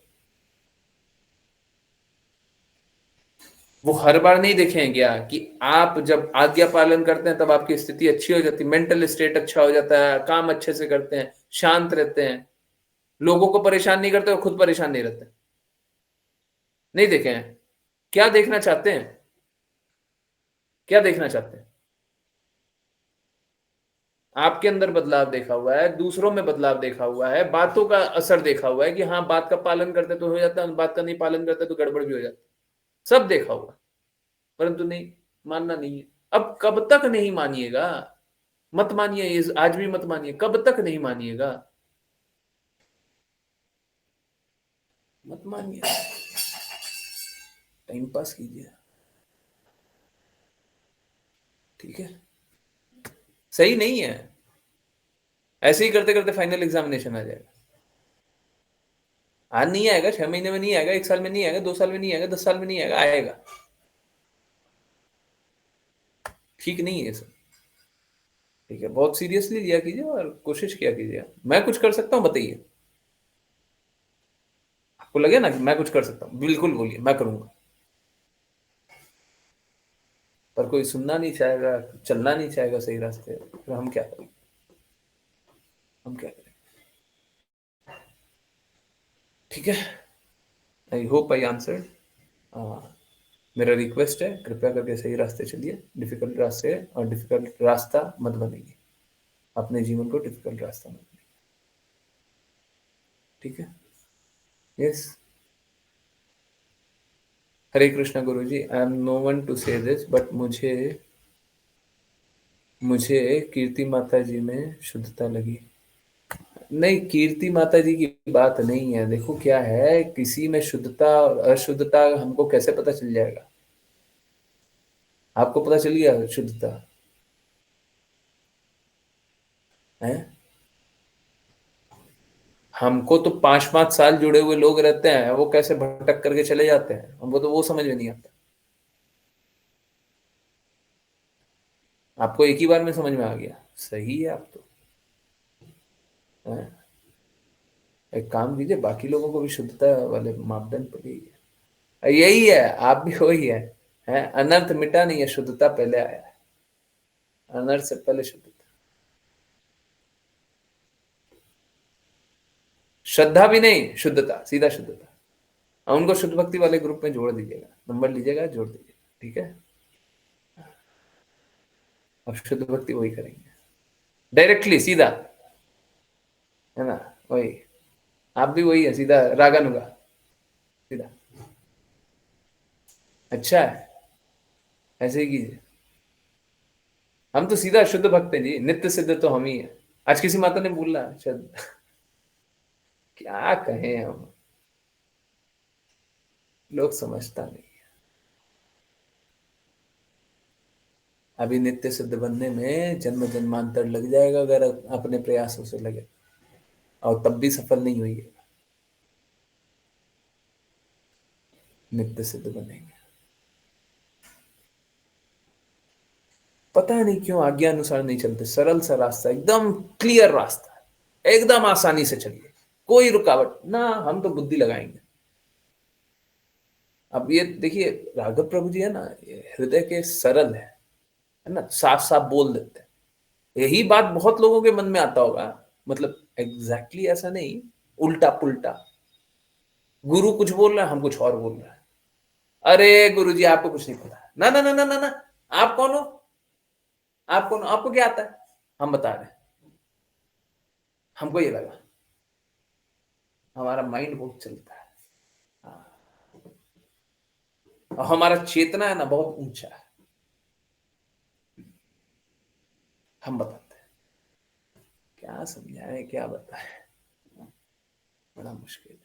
वो हर बार नहीं देखे हैं क्या कि आप जब आज्ञा पालन करते हैं तब आपकी स्थिति अच्छी हो जाती है, मेंटल स्टेट अच्छा हो जाता है, काम अच्छे से करते हैं, शांत रहते हैं, लोगों को परेशान नहीं करते और खुद परेशान नहीं रहते? नहीं देखे हैं? क्या देखना चाहते हैं? क्या देखना चाहते हैं? आपके अंदर बदलाव देखा हुआ है, दूसरों में बदलाव देखा हुआ है, बातों का असर देखा हुआ है कि हाँ बात का पालन करते तो हो जाता है, बात का नहीं पालन करते तो गड़बड़ भी हो जाता है। सब देखा हुआ, परंतु नहीं, मानना नहीं है। अब कब तक नहीं मानिएगा? मत मानिए, ये आज भी मत मानिए, कब तक नहीं मानिएगा? मत मानिए, टाइम पास कीजिए, ठीक है? सही नहीं है। ऐसे ही करते करते फाइनल एग्जामिनेशन आ जाएगा। आज नहीं आएगा, 6 महीने में नहीं आएगा, 1 साल में नहीं आएगा, 2 साल में नहीं आएगा, 10 साल में नहीं आएगा, आएगा। ठीक नहीं है ये सब, ठीक है? बहुत सीरियसली लिया कीजिए और कोशिश किया कीजिए। मैं कुछ कर सकता हूँ, बताइए। आपको लगे ना कि मैं कुछ कर सकता हूँ, बिल्कुल बोलिए, मैं करूंगा। पर कोई सुनना नहीं चाहेगा, चलना नहीं चाहेगा सही रास्ते, तो हम क्या करें? हम क्या करें? ठीक है, आई होप आई आंसर्ड। मेरा रिक्वेस्ट है, कृपया करके सही रास्ते चलिए, डिफिकल्ट रास्ते और डिफिकल्ट रास्ता मत बनेंगे, अपने जीवन को डिफिकल्ट रास्ता मत बनेंगे, ठीक है? Yes. Hare Krishna guru ji, I am no one to say this, but मुझे कीर्ति माता जी में शुद्धता लगी। नहीं, कीर्ति माता जी की बात नहीं है। देखो क्या है, किसी में शुद्धता और अशुद्धता हमको कैसे पता चल जाएगा? आपको पता चल गया शुद्धता है? हमको तो 5-5 साल जुड़े हुए लोग रहते हैं, वो कैसे भटक करके चले जाते हैं, हमको तो वो समझ में नहीं आता। आपको एक ही बार में समझ में आ गया, सही है। आप तो है? एक काम कीजिए, बाकी लोगों को भी शुद्धता वाले मापदंड पर ही यही है, आप भी वही है? अनर्थ मिटा नहीं है, शुद्धता पहले आया है, अनर्थ से पहले शुद्धता। श्रद्धा भी नहीं, शुद्धता, सीधा शुद्धता। और उनको शुद्ध भक्ति वाले ग्रुप में जोड़ दीजिएगा, नंबर लीजिएगा, जोड़ दीजिएगा, ठीक है? अब शुद्ध भक्ति वही करेंगे, डायरेक्टली, सीधा, है ना? वही, आप भी वही है, सीधा रागानुगा, सीधा। अच्छा है, ऐसे ही कीजिए। हम तो सीधा शुद्ध भक्त हैं जी, नित्य सिद्ध तो हम ही है। आज किसी माता ने बोला शायद, क्या कहें हम, लोग समझता नहीं। अभी नित्य सिद्ध बनने में जन्म जन्मांतर लग जाएगा, अगर अपने प्रयासों से लगे, और तब भी सफल नहीं हुई है। नित्य सिद्ध बनेंगे, पता नहीं क्यों आज्ञा अनुसार नहीं चलते। सरल सा रास्ता, एकदम क्लियर रास्ता, एकदम आसानी से चलिए, कोई रुकावट ना, हम तो बुद्धि लगाएंगे। अब ये देखिए, राघव प्रभु जी है ना, ये हृदय के सरल है ना, साफ साफ बोल देते हैं। यही बात बहुत लोगों के मन में आता होगा, मतलब एग्जैक्टली ऐसा नहीं, उल्टा पुल्टा। गुरु कुछ बोल रहा है, हम कुछ और बोल रहे हैं। अरे गुरु जी, आपको कुछ नहीं पता, ना ना ना ना ना ना, आप कौन हो? आप कौन हो? आपको क्या आता है? हम बता रहे हैं, हमको ये लगा, हमारा माइंड बहुत चलता है। हाँ। और हमारा चेतना है ना, बहुत ऊंचा है। हम बताते हैं, क्या समझाएं, क्या बताएं, बड़ा मुश्किल है।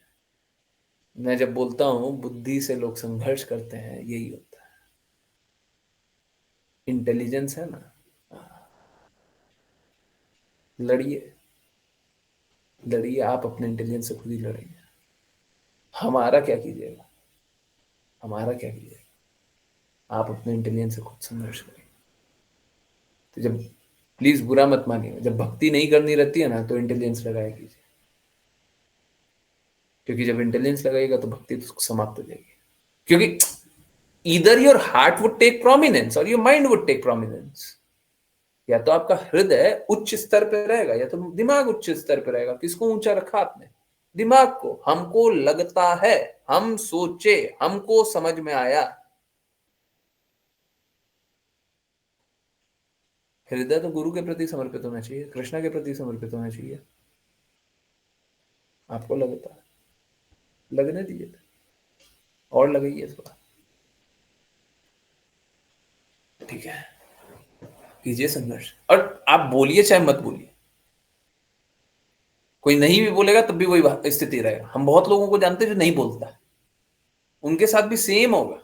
मैं जब बोलता हूं बुद्धि से लोग संघर्ष करते हैं, यही होता है। इंटेलिजेंस है ना, लड़िए, लड़िए, आप अपने इंटेलिजेंस से खुद ही लड़ेंगे। हमारा क्या कीजिएगा, हमारा क्या कीजिएगा? आप अपने इंटेलिजेंस से खुद संघर्ष करेंगे। तो जब, प्लीज बुरा मत मानिए, जब भक्ति नहीं करनी रहती है ना, तो इंटेलिजेंस लगाया कीजिए, क्योंकि जब इंटेलिजेंस लगाएगा तो भक्ति तो समाप्त हो जाएगी। क्योंकि either your heart would take prominence or your mind would take prominence. या तो आपका हृदय उच्च स्तर पे रहेगा, या तो दिमाग उच्च स्तर पे रहेगा। किसको ऊंचा रखा आपने? दिमाग को। हमको लगता है, हम सोचे, हमको समझ में आया। हृदय तो गुरु के प्रति समर्पित होना चाहिए, कृष्णा के प्रति समर्पित होना चाहिए। आपको लगता है, लगने दीजिए और लगाइए थोड़ा। ठीक है, कीजिए संघर्ष, और आप बोलिए चाहे मत बोलिए, कोई नहीं भी बोलेगा तब भी वही स्थिति रहेगा। हम बहुत लोगों को जानते हैं जो नहीं बोलता है, उनके साथ भी सेम होगा।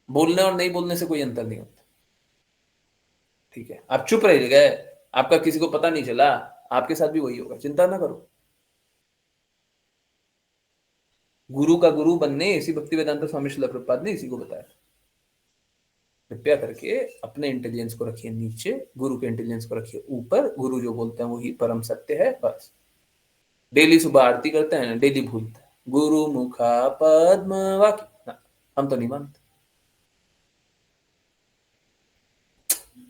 बोलने और नहीं बोलने से कोई अंतर नहीं होता। ठीक है, आप चुप रह गए, आपका किसी को पता नहीं चला, आपके साथ भी वही होगा, चिंता ना करो। गुरु का गुरु बनने इसी भक्ति वेदांत स्वामी श्रील प्रभुपाद ने इसी को बताया। कृपया करके अपने इंटेलिजेंस को रखिए नीचे, गुरु के इंटेलिजेंस को रखिए ऊपर। गुरु जो बोलते हैं वही परम सत्य है, बस। डेली सुबह आरती करते हैं, डेली भूलते हैं गुरु मुखा पद्म वाक्य, हम तो नहीं मानते।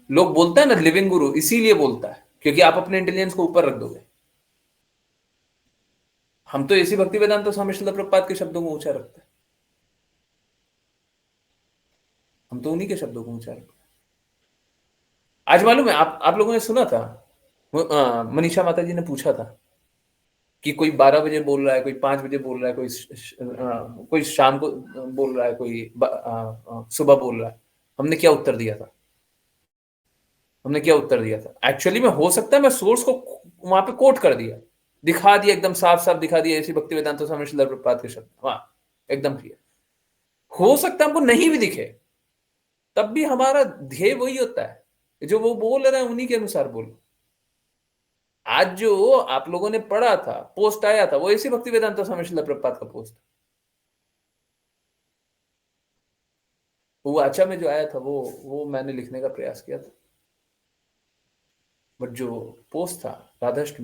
लोग बोलते हैं ना लिविंग गुरु, इसीलिए बोलता है क्योंकि आप अपने इंटेलिजेंस को ऊपर रख दोगे। हम तो इसी भक्ति वेदांत स्वामी श्रील प्रभुपाद के शब्दों को ऊंचा रखते हैं, हम तो उन्हीं के शब्दों को ऊंचा रखते हैं। आज मालूम है, आप लोगों ने सुना था, मनीषा माता जी ने पूछा था कि कोई 12 बजे बोल रहा है, कोई 5 बजे बोल रहा है, कोई शाम को बोल रहा है, कोई सुबह बोल रहा है। हमने क्या उत्तर दिया था? हमने क्या उत्तर दिया था? एक्चुअली में हो सकता है मैं सोर्स को वहां पे कोट कर दिया, दिखा दिया, एकदम साफ साफ दिखा दिया, ऐसी भक्ति वेदांत स्वामी श्रील प्रभुपाद के शब्द, हाँ एकदम क्लियर। हो सकता है हमको नहीं भी दिखे, तब भी हमारा ध्येय वही होता है, जो वो बोल रहे हैं उन्हीं के अनुसार बोलो। आज जो आप लोगों ने पढ़ा था, पोस्ट आया था, वो इसी भक्ति वेदांत स्वामी श्रील प्रभुपाद का पोस्ट। वो आचा में जो आया था वो मैंने लिखने का प्रयास किया था, बट जो पोस्ट था राधाष्टमी